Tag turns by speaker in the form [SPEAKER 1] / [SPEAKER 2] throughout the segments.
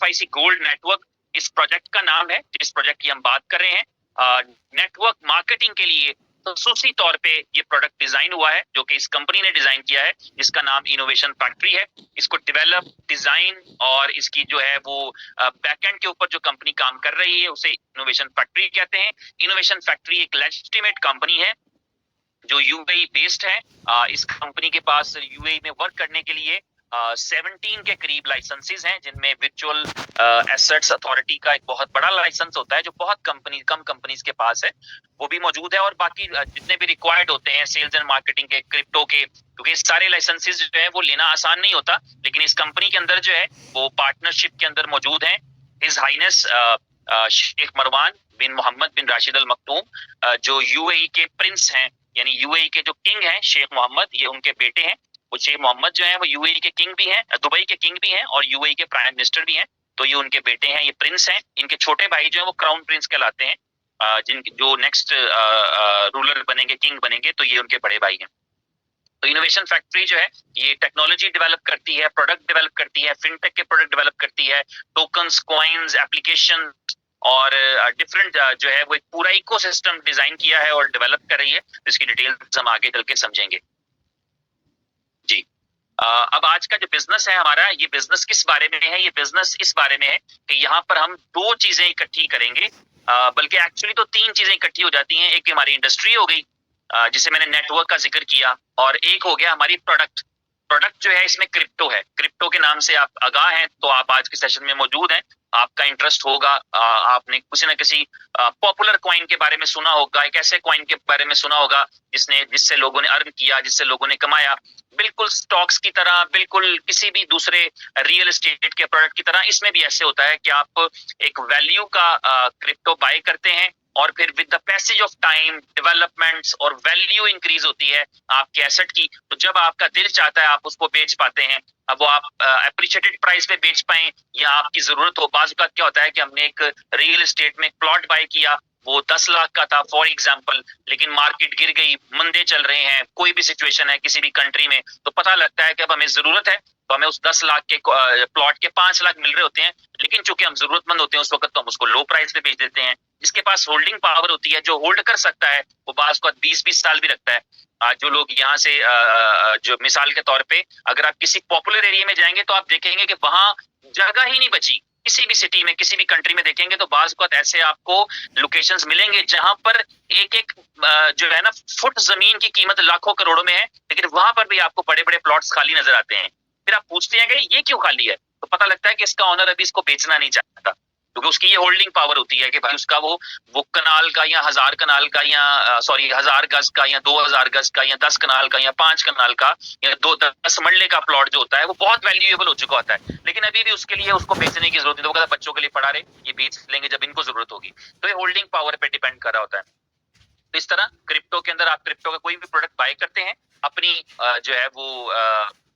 [SPEAKER 1] BFIC gold network इस project का नाम है, जिस प्रोजेक्ट की हम बात कर रहे हैं। नेटवर्क मार्केटिंग के लिए खसूसी तौर पे ये प्रोडक्ट डिजाइन हुआ है, जो कि इस कंपनी ने डिजाइन किया है, जिसका नाम इनोवेशन फैक्ट्री है। इसको डेवलप, डिजाइन और इसकी जो है वो बैकएंड के ऊपर जो कंपनी काम कर रही है उसे इनोवेशन फैक्ट्री कहते हैं। इनोवेशन फैक्ट्री एक लेजिटिमेट कंपनी है जो यूएई बेस्ड है। इस कंपनी के पास यूएई में वर्क करने के लिए 17 के करीब लाइसेंसेस हैं, जिनमें वर्चुअल एसेट्स अथॉरिटी का एक बहुत बड़ा लाइसेंस होता है जो बहुत कम कंपनीज के पास है, वो भी मौजूद है। और बाकी जितने भी रिक्वायर्ड होते हैं सेल्स एंड मार्केटिंग के, क्रिप्टो के, क्योंकि सारे लाइसेंसेस जो है वो लेना आसान नहीं होता, लेकिन इस कंपनी के अंदर जो है वो पार्टनरशिप के अंदर मौजूद है। हिज हाइनेस शेख मरवान बिन मोहम्मद बिन राशिद अल मखतूम, जो यूएई के प्रिंस हैं, यानी यूएई के जो किंग हैं शेख मोहम्मद, ये उनके बेटे हैं। वो शेख मोहम्मद जो है वो यूएई के किंग भी हैं, दुबई के किंग भी हैं और यूएई के प्राइम मिनिस्टर भी हैं। तो ये उनके बेटे हैं, ये प्रिंस हैं। इनके छोटे भाई जो है वो क्राउन प्रिंस कहलाते हैं, जिनके जो नेक्स्ट रूलर बनेंगे, किंग बनेंगे, तो ये उनके बड़े भाई हैं। तो इनोवेशन फैक्ट्री जो है ये टेक्नोलॉजी डेवलप करती है, प्रोडक्ट डेवलप करती है, फिनटेक के प्रोडक्ट डेवलप करती है, टोकन्स, कॉइन्स, एप्लीकेशन और डिफरेंट जो है वो एक पूरा इकोसिस्टम डिजाइन किया है और डेवलप कर रही है, जिसकी डिटेल्स हम आगे चल के समझेंगे। जी, अब आज का जो बिजनेस है हमारा, ये बिजनेस किस बारे में है? ये बिजनेस इस बारे में है कि यहाँ पर हम दो चीजें इकट्ठी करेंगे, बल्कि एक्चुअली तो तीन चीजें इकट्ठी हो जाती हैं। एक हमारी इंडस्ट्री हो गई, जिसे मैंने नेटवर्क का जिक्र किया, और एक हो गया हमारी प्रोडक्ट। प्रोडक्ट जो है इसमें क्रिप्टो है। क्रिप्टो के नाम से आप आगाह हैं तो आप आज के सेशन में मौजूद हैं, आपका इंटरेस्ट होगा, आपने किसी ना किसी पॉपुलर कॉइन के बारे में सुना होगा, एक ऐसे कॉइन के बारे में सुना होगा जिससे लोगों ने अर्न किया, जिससे लोगों ने कमाया। बिल्कुल स्टॉक्स की तरह, बिल्कुल किसी भी दूसरे रियल एस्टेट के प्रोडक्ट की तरह इसमें भी ऐसे होता है कि आप एक वैल्यू का क्रिप्टो बाय करते हैं और फिर with the passage of time developments और वैल्यू इंक्रीज होती है आपके एसेट की। तो जब आपका दिल चाहता है आप उसको बेच पाते हैं। अब वो आप अप्रिशिएटेड प्राइस पे बेच पाए या आपकी जरूरत हो। बाज़ क्या होता है कि हमने एक रियल एस्टेट में प्लॉट बाय किया, वो 10 लाख का था फॉर एग्जाम्पल, लेकिन मार्केट गिर गई, मंदे चल रहे हैं, कोई भी सिचुएशन है किसी भी कंट्री में, तो पता लगता है कि अब हमें जरूरत है, तो हमें उस 10 लाख के प्लॉट के 5 लाख मिल रहे होते हैं, लेकिन चूंकि हम जरूरतमंद होते हैं उस वक्त, तो हम उसको लो प्राइस पे बेच देते हैं। जिसके पास होल्डिंग पावर होती है, जो होल्ड कर सकता है, वो बाज़ को 20-20 साल भी रखता है। जो लोग यहाँ से जो मिसाल के तौर पे अगर आप किसी पॉपुलर एरिया में जाएंगे तो आप देखेंगे कि वहां जगह ही नहीं बची। किसी भी सिटी में, किसी भी कंट्री में देखेंगे तो बाज़ को ऐसे आपको लोकेशंस मिलेंगे जहां पर एक एक जो है ना फुट जमीन की कीमत लाखों करोड़ों में है, लेकिन वहां पर भी आपको बड़े बड़े प्लॉट्स खाली नजर आते हैं। फिर आप पूछते हैं कि ये क्यों खाली है, तो पता लगता है कि इसका ऑनर अभी इसको बेचना नहीं चाहता, क्योंकि उसकी ये होल्डिंग पावर होती है कि भाई उसका वो कनाल का या 1000 कनाल का या 1000 गज का या 2000 गज का या 10 कनाल का या 5 कनाल का या 10 मरले का प्लॉट जो होता है वो बहुत वैल्यूएबल हो चुका होता है, लेकिन अभी भी उसके लिए उसको बेचने की जरूरत नहीं। तो वो कहता है बच्चों के लिए पढ़ा रहे, ये बेच लेंगे जब इनको जरूरत होगी। तो ये होल्डिंग पावर पे डिपेंड कर रहा होता है। तो इस तरह क्रिप्टो के अंदर आप क्रिप्टो का कोई भी प्रोडक्ट बाय करते हैं, अपनी जो है वो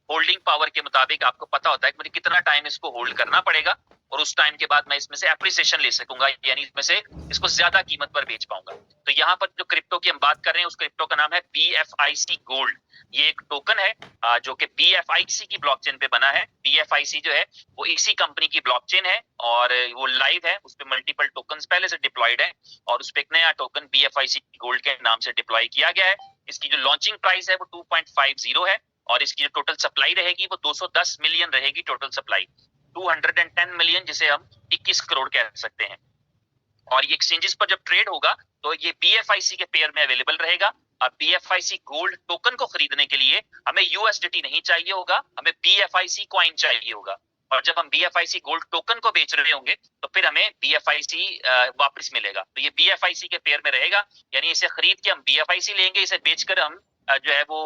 [SPEAKER 1] होल्डिंग पावर के मुताबिक आपको पता होता है कि मुझे कितना टाइम इसको होल्ड करना पड़ेगा और उस टाइम के बाद मैं इसमें से एप्रिसिएशन ले सकूंगा, यानी इसमें से इसको ज्यादा कीमत पर बेच पाऊंगा। तो यहाँ पर जो क्रिप्टो की हम बात कर रहे हैं उस क्रिप्टो का नाम है BFIC गोल्ड। ये एक टोकन है जो कि BFIC की ब्लॉकचेन पे बना है। BFIC जो है वो इसी कंपनी की ब्लॉकचेन है और वो लाइव है, उस पर मल्टीपल टोकन पहले से डिप्लॉयड है और उस पर एक नया टोकन BFIC गोल्ड के नाम से डिप्लॉय किया गया है। इसकी जो लॉन्चिंग प्राइस है वो 2.50 है और इसकी जो टोटल सप्लाई रहेगी वो 210 मिलियन रहेगी। टोटल सप्लाई 210 मिलियन, जिसे हम 21 करोड़ कह सकते हैं। और ये एक्सचेंजेस पर जब ट्रेड होगा तो ये BFIC के पेयर में अवेलेबल रहेगा। अब BFIC गोल्ड टोकन को खरीदने के लिए हमें USDT नहीं चाहिए होगा, हमें BFIC कॉइन चाहिए होगा। और जब हम BFIC गोल्ड टोकन को बेच रहे होंगे तो फिर हमें BFIC वापस मिलेगा। तो ये BFIC के पेयर में रहेगा, यानी इसे खरीद के हम BFIC लेंगे, इसे बेचकर हम जो है वो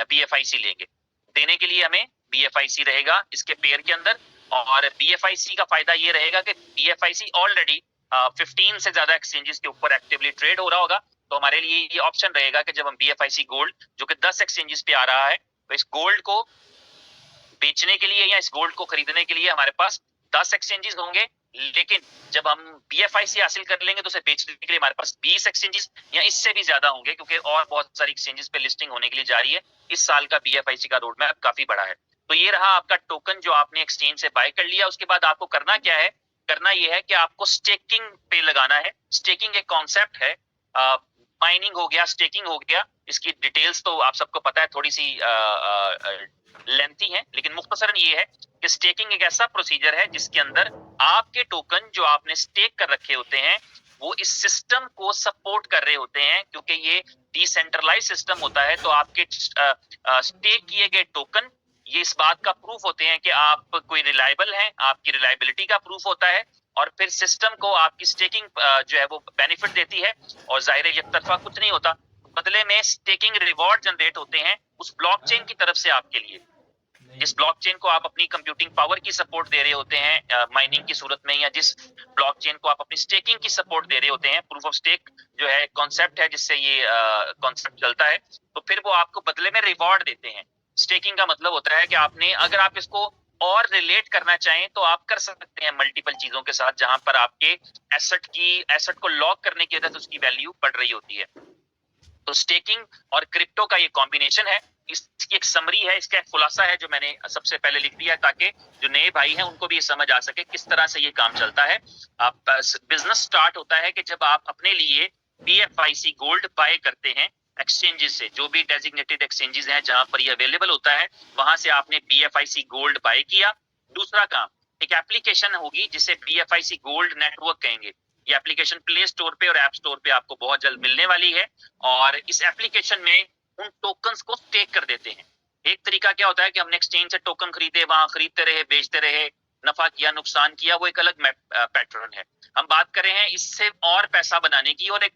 [SPEAKER 1] BFIC लेंगे। देने के लिए हमें BFIC रहेगा इसके पेयर के अंदर। और BFIC का फायदा ये रहेगा कि BFIC ऑलरेडी 15 से ज्यादा एक्सचेंजेस के ऊपर एक्टिवली ट्रेड हो रहा होगा। तो हमारे लिए ये ऑप्शन रहेगा कि जब हम BFIC गोल्ड जो कि 10 एक्सचेंजेस पे आ रहा है, तो इस गोल्ड को बेचने के लिए या इस गोल्ड को खरीदने के लिए हमारे पास 10 एक्सचेंजेस होंगे, लेकिन जब हम BFIC हासिल कर लेंगे तो उसे बेचने के लिए हमारे पास 20 एक्सचेंजेस या इससे भी ज्यादा होंगे, क्योंकि और बहुत सारी एक्सचेंजेस पे लिस्टिंग होने के लिए जा रही है। इस साल का BFIC का रोड मैप काफी बड़ा है। तो ये रहा आपका टोकन जो आपने एक्सचेंज से बाय कर लिया। उसके बाद आपको करना क्या है, करना ये है कि आपको स्टेकिंग पे लगाना है। स्टेकिंग एक कॉन्सेप्ट है, माइनिंग हो गया, स्टेकिंग हो गया, इसकी डिटेल्स तो आप सबको पता है, थोड़ी सी लेंथी है, लेकिन मुख्तसरन ये है कि स्टेकिंग एक ऐसा प्रोसीजर है जिसके अंदर आपके टोकन जो आपने स्टेक कर रखे होते हैं वो इस सिस्टम को सपोर्ट कर रहे होते हैं, क्योंकि ये डिसेंट्रलाइज सिस्टम होता है। तो आपके स्टेक किए गए टोकन ये इस बात का प्रूफ होते हैं कि आप कोई रिलायबल हैं, आपकी रिलायबिलिटी का प्रूफ होता है, और फिर सिस्टम को आपकी स्टेकिंग जो है वो बेनिफिट देती है। और जाहिर है एक तरफा कुछ नहीं होता, बदले में स्टेकिंग रिवॉर्ड जनरेट होते हैं उस ब्लॉकचेन की तरफ से आपके लिए, जिस ब्लॉकचेन को आप अपनी कंप्यूटिंग पावर की सपोर्ट दे रहे होते हैं माइनिंग की सूरत में, या जिस ब्लॉकचेन को आप अपनी स्टेकिंग की सपोर्ट दे रहे होते हैं। प्रूफ ऑफ स्टेक जो है कॉन्सेप्ट है जिससे ये कॉन्सेप्ट चलता है, तो फिर वो आपको बदले में रिवॉर्ड देते हैं। स्टेकिंग का मतलब होता है कि आपने, अगर आप इसको और रिलेट करना चाहें तो आप कर सकते हैं मल्टीपल चीजों के साथ, जहां पर आपके एसेट को लॉक करने की वजह से उसकी वैल्यू बढ़ रही होती है। तो स्टेकिंग और क्रिप्टो का ये कॉम्बिनेशन है। इसकी एक समरी है, इसका एक खुलासा है जो मैंने सबसे पहले लिख दिया, ताकि जो नए भाई हैं उनको भी ये समझ आ सके किस तरह से ये काम चलता है। बिजनेस स्टार्ट होता है कि जब आप अपने लिए BFIC गोल्ड बाय करते हैं एक्सचेंजेस से, जो भी डेजिग्नेटेड एक्सचेंजेस हैं जहां पर ये अवेलेबल होता है, वहां से आपने BFIC गोल्ड बाय किया। दूसरा काम, एक एप्लीकेशन होगी जिसे BFIC गोल्ड नेटवर्क कहेंगे। ये एप्लीकेशन प्ले स्टोर पे और ऐप स्टोर पे आपको बहुत जल्द मिलने वाली है, और इस एप्लीकेशन में उन टोकन्स को स्टेक कर देते हैं। एक तरीका क्या होता है कि हमने एक्सचेंज से टोकन खरीदे, वहां खरीदते रहे, बेचते रहे, नफा किया, नुकसान किया, वो एक अलग पैटर्न है। हम बात कर रहे हैं इससे और पैसा बनाने की, और एक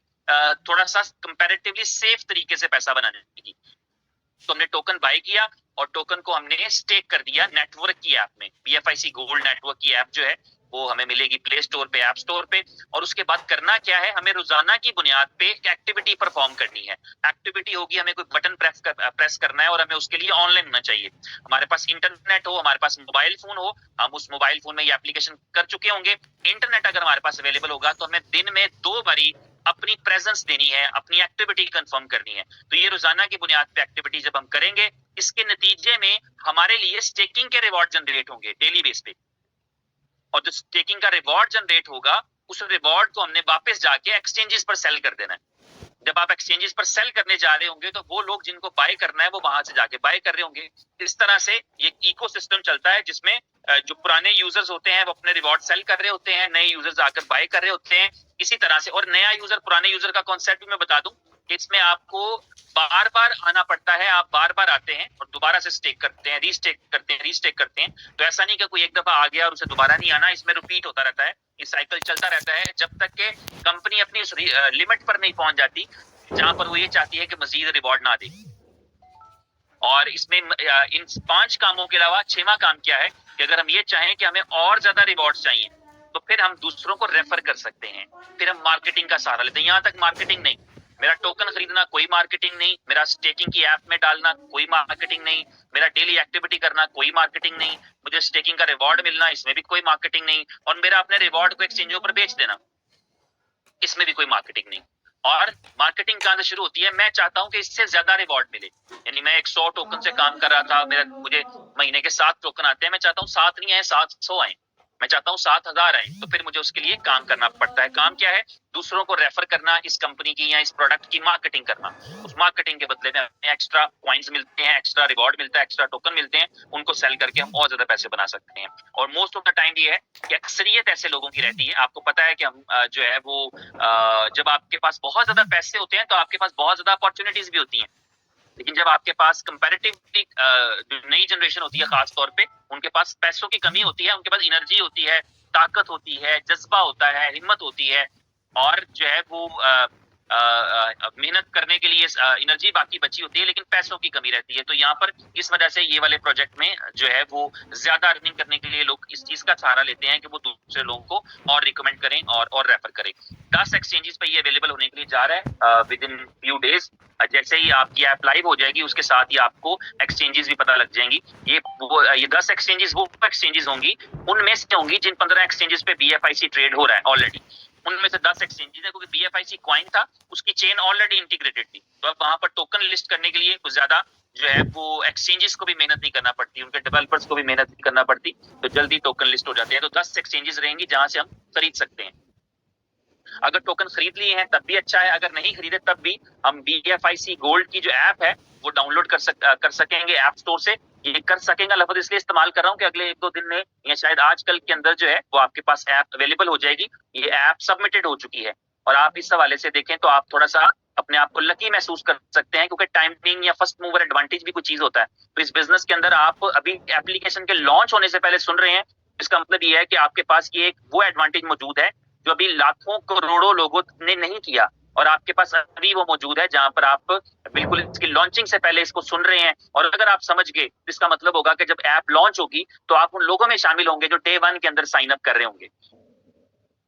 [SPEAKER 1] थोड़ा सा कंपैरेटिवली सेफ तरीके से पैसा बनाने की। तो हमने टोकन बाय किया और टोकन को हमने स्टेक कर दिया नेटवर्क की ऐप में। BFIC गोल्ड नेटवर्क की ऐप जो है वो हमें मिलेगी प्ले स्टोर पे, ऐप स्टोर पे। और उसके बाद करना क्या है, हमें रोजाना की बुनियाद पे एक एक्टिविटी परफॉर्म करनी है। एक्टिविटी होगी, हमें कोई बटन प्रेस करना है, और हमें उसके लिए ऑनलाइन होना चाहिए। हमारे पास इंटरनेट हो, हमारे पास मोबाइल फोन हो, हम उस मोबाइल फोन में ये एप्लीकेशन कर चुके होंगे। इंटरनेट अगर हमारे पास अवेलेबल होगा तो हमें दिन में 2 बारी अपनी प्रेजेंस देनी है, अपनी एक्टिविटी कंफर्म करनी है। तो ये रोजाना की बुनियाद पे एक्टिविटी जब हम करेंगे, इसके नतीजे में हमारे लिए स्टेकिंग के रिवॉर्ड जनरेट होंगे डेली बेस पे, और जो स्टेकिंग का रिवॉर्ड जनरेट होगा उस रिवॉर्ड को हमने वापस जाके एक्सचेंजेस पर सेल कर देना है। जब आप एक्सचेंजेस पर सेल करने जा रहे होंगे तो वो लोग जिनको बाय करना है वो वहां से जाके बाय कर रहे होंगे। इस तरह से ये इकोसिस्टम चलता है जिसमें जो पुराने यूजर्स होते हैं वो अपने रिवॉर्ड सेल कर रहे होते हैं, नए यूजर्स आकर बाय कर रहे होते हैं, इसी तरह से। और नया यूजर, पुराने यूजर का कॉन्सेप्ट भी मैं बता दूं कि इसमें आपको बार बार आना पड़ता है, आप बार बार आते हैं और दोबारा से स्टेक करते हैं, रीस्टेक करते हैं, रीस्टेक करते हैं। तो ऐसा नहीं कि कोई एक दफा आ गया और उसे दोबारा नहीं आना, इसमें रिपीट होता रहता है, ये साइकिल चलता रहता है जब तक के कंपनी अपनी उस लिमिट पर नहीं पहुंच जाती जहां पर वो ये चाहती है कि मजीद रिवॉर्ड ना दे। और इसमें इन 5 कामों के अलावा 6वां काम क्या है कि अगर हम ये चाहें कि हमें और ज्यादा रिवॉर्ड्स चाहिए तो फिर हम दूसरों को रेफर कर सकते हैं, फिर हम मार्केटिंग का सहारा लेते हैं। यहां तक मार्केटिंग नहीं, मेरा टोकन खरीदना कोई मार्केटिंग नहीं, मेरा स्टेकिंग की ऐप में डालना कोई मार्केटिंग नहीं, मेरा डेली एक्टिविटी करना कोई मार्केटिंग नहीं, मुझे स्टेकिंग का रिवॉर्ड मिलना इसमें भी कोई मार्केटिंग नहीं, और मेरा अपने रिवॉर्ड को एक्सचेंजों पर बेच देना इसमें भी कोई मार्केटिंग नहीं। और मार्केटिंग कहां से शुरू होती है, मैं चाहता हूं कि इससे ज्यादा रिवॉर्ड मिले। यानी मैं 100 टोकन से काम कर रहा था, मुझे महीने के 7 टोकन आते हैं, मैं चाहता हूं 7 नहीं आए, 700 आए, मैं चाहता हूं 7000 आए। तो फिर मुझे उसके लिए काम करना पड़ता है। काम क्या है, दूसरों को रेफर करना, इस कंपनी की या इस प्रोडक्ट की मार्केटिंग करना। उस मार्केटिंग के बदले में हमें एक्स्ट्रा पॉइंट्स मिलते हैं, एक्स्ट्रा रिवॉर्ड मिलता है, एक्स्ट्रा टोकन मिलते हैं, उनको सेल करके हम और ज्यादा पैसे बना सकते हैं। और मोस्ट ऑफ द टाइम ये है कि अक्सरियत ऐसे लोगों की रहती है, आपको पता है कि हम जो है वो जब आपके पास बहुत ज्यादा पैसे होते हैं तो आपके पास बहुत ज्यादा अपॉर्चुनिटीज भी होती हैं, लेकिन जब आपके पास कंपैरेटिवली जो नई जनरेशन होती है खास तौर पे, उनके पास पैसों की कमी होती है, उनके पास एनर्जी होती है, ताकत होती है, जज्बा होता है, हिम्मत होती है, और जो है वो मेहनत करने के लिए एनर्जी बाकी बची होती है, लेकिन पैसों की कमी रहती है। तो यहाँ पर इस वजह से ये वाले प्रोजेक्ट में जो है वो ज्यादा अर्निंग करने के लिए लोग इस चीज का सहारा लेते हैं कि वो दूसरे लोगों को और रिकमेंड करें और रेफर करें। 10 एक्सचेंजेस पे ये अवेलेबल होने के लिए जा रहा है विद इन फ्यू डेज। जैसे ही आपकी ऐप लाइव हो जाएगी उसके साथ ही आपको एक्सचेंजेस भी पता लग जाएंगी। ये 10 एक्सचेंजेस वो एक्सचेंजेस होंगी, उनमें से होंगी जिन 15 एक्सचेंजेस पे BFIC ट्रेड हो रहा है ऑलरेडी, उनमें से 10 एक्सचेंजेस है, क्योंकि BFIC कॉइन था, उसकी चेन ऑलरेडी इंटीग्रेटेड थी। तो अब वहां पर टोकन लिस्ट करने के लिए कुछ ज्यादा जो है वो एक्सचेंजेस को भी मेहनत नहीं करना पड़ती, उनके डेवलपर्स को भी मेहनत नहीं करना पड़ती, तो जल्दी टोकन लिस्ट हो जाते हैं। तो 10 एक्सचेंजेस रहेंगी जहां से हम खरीद सकते हैं। अगर टोकन खरीद लिए हैं तब भी अच्छा है, अगर नहीं खरीदे तब भी हम BFIC गोल्ड की जो ऐप है वो डाउनलोड कर सकेंगे ऐप स्टोर से। ये कर सकेंगे लफ्ज इसलिए इस्तेमाल कर रहा हूँ कि अगले 1-2 दिन में या शायद आजकल के अंदर जो है वो आपके पास ऐप अवेलेबल हो जाएगी। ये ऐप सबमिटेड हो चुकी है और आप इस हवाले से देखें तो आप थोड़ा सा अपने आप को लकी महसूस कर सकते हैं, क्योंकि टाइमिंग या फर्स्ट मूवर एडवांटेज भी कुछ चीज होता है। तो इस बिजनेस के अंदर आप अभी एप्लीकेशन के लॉन्च होने से पहले सुन रहे हैं, इसका मतलब ये है कि आपके पास ये वो एडवांटेज मौजूद है जो अभी लाखों करोड़ों लोगों ने नहीं किया, और आपके पास अभी वो मौजूद है जहां पर आप बिल्कुल इसकी लॉन्चिंग से पहले इसको सुन रहे हैं। और अगर आप समझ गए तो इसका मतलब होगा कि जब ऐप लॉन्च होगी तो आप उन लोगों में शामिल होंगे जो डे 1 के अंदर साइन अप कर रहे होंगे।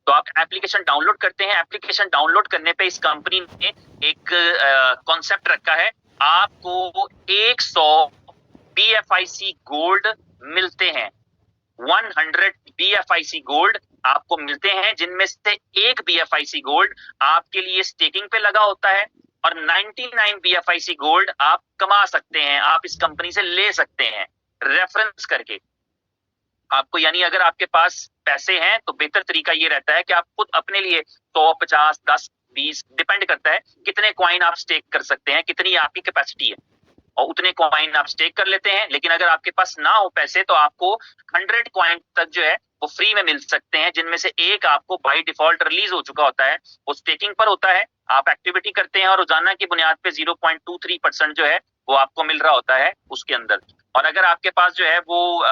[SPEAKER 1] तो आप एप्लीकेशन डाउनलोड करते हैं, एप्लीकेशन डाउनलोड करने पे इस कंपनी ने एक कॉन्सेप्ट रखा है, आपको 100 BFIC गोल्ड मिलते हैं। 100 BFIC गोल्ड आपको मिलते हैं, जिनमें से एक BFIC गोल्ड आपके लिए स्टेकिंग पे लगा होता है और 99 BFIC गोल्ड आप कमा सकते हैं, आप इस कंपनी से ले सकते हैं रेफरेंस करके आपको। यानी अगर आपके पास पैसे हैं तो बेहतर तरीका ये रहता है कि आप खुद अपने लिए 100, 50, 10, 20 डिपेंड करता है कितने कॉइन आप स्टेक कर सकते हैं, कितनी आपकी कैपेसिटी है, और उतने कॉइन आप स्टेक कर लेते हैं। लेकिन अगर आपके पास ना हो पैसे तो आपको 100 कॉइन तक जो है वो फ्री में मिल सकते हैं, जिनमें से एक आपको बाय डिफॉल्ट रिलीज हो चुका होता है, वो स्टेकिंग पर होता है। आप एक्टिविटी करते हैं और रोजाना की बुनियाद पे 0.23% जो है वो आपको मिल रहा होता है उसके अंदर। और अगर आपके पास जो है वो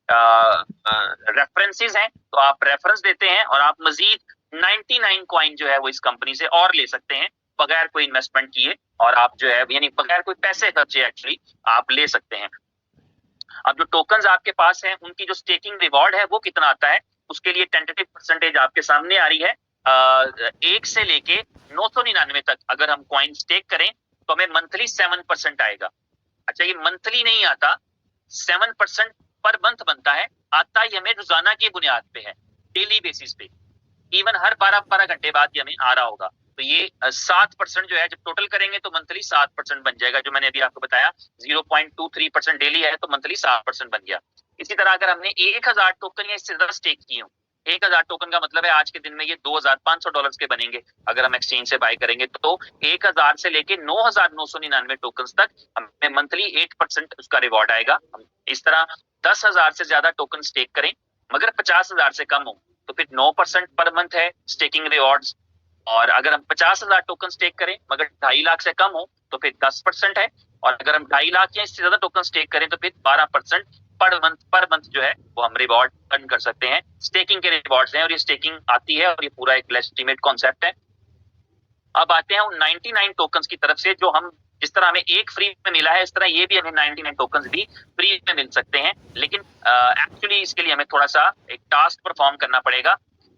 [SPEAKER 1] रेफरेंसेस हैं तो आप रेफरेंस देते हैं और आप मजीद 99 कॉइन जो है वो इस कंपनी से और ले सकते हैं बगैर कोई इन्वेस्टमेंट किए, और आप जो है यानी बगैर कोई पैसे खर्चे एक्चुअली आप ले सकते हैं। अब जो टोकन्स आपके पास हैं उनकी जो स्टेकिंग रिवॉर्ड है वो कितना आता है, उसके लिए टेंटेटिव परसेंटेज आपके सामने आ रही है। 1 से लेके 999 तक अगर हम कॉइन स्टेक करें तो हमें मंथली 7% आएगा। अच्छा, ये मंथली नहीं आता, 7% पर मंथ बनता है, आता ही हमें रोजाना की बुनियाद पे है, डेली बेसिस पे, इवन हर 12-12 घंटे बाद ये हमें आ रहा होगा। तो ये 7% जो है जब टोटल करेंगे तो मंथली 7% बन जाएगा, जो मैंने अभी आपको बताया 0.23% डेली है तो मंथली 7% बन गया। इसी तरह अगर हमने 1000 टोकन या इससे ज्यादा स्टेक किए हो, 1000 टोकन का मतलब है आज के दिन में ये $2500 के बनेंगे अगर हम एक्सचेंज से बाय करेंगे। तो 1000 से लेके 9999 टोकन तक हमें मंथली 8% उसका रिवॉर्ड आएगा। हम इस तरह 10,000 से ज्यादा टोकन स्टेक करें मगर 50,000 से कम हो तो फिर 9% पर मंथ है स्टेकिंग रिवॉर्ड्स। और अगर हम 50,000 टोकन स्टेक करें मगर 2.5 लाख से कम हो तो फिर 10% है, और अगर हम 2.5 लाख या इससे ज्यादा टोकन स्टेक करें तो फिर 12% पर मंथ जो है वो हम रिवॉर्ड अर्न कर सकते हैं। स्टेकिंग के रिवॉर्ड्स हैं और ये स्टेकिंग आती है और ये पूरा एक लेजिटिमेट कॉन्सेप्ट है। अब आते हैं उन 99 टोकन्स की तरफ से, जो हम जिस तरह हमें एक फ्री में मिला है इस तरह ये भी हमें 99 टोकन्स भी फ्री में मिल सकते हैं। लेकिन एक्चुअली इसके लिए हमें थोड़ा सा एक टास्क परफॉर्म करना पड़ेगा।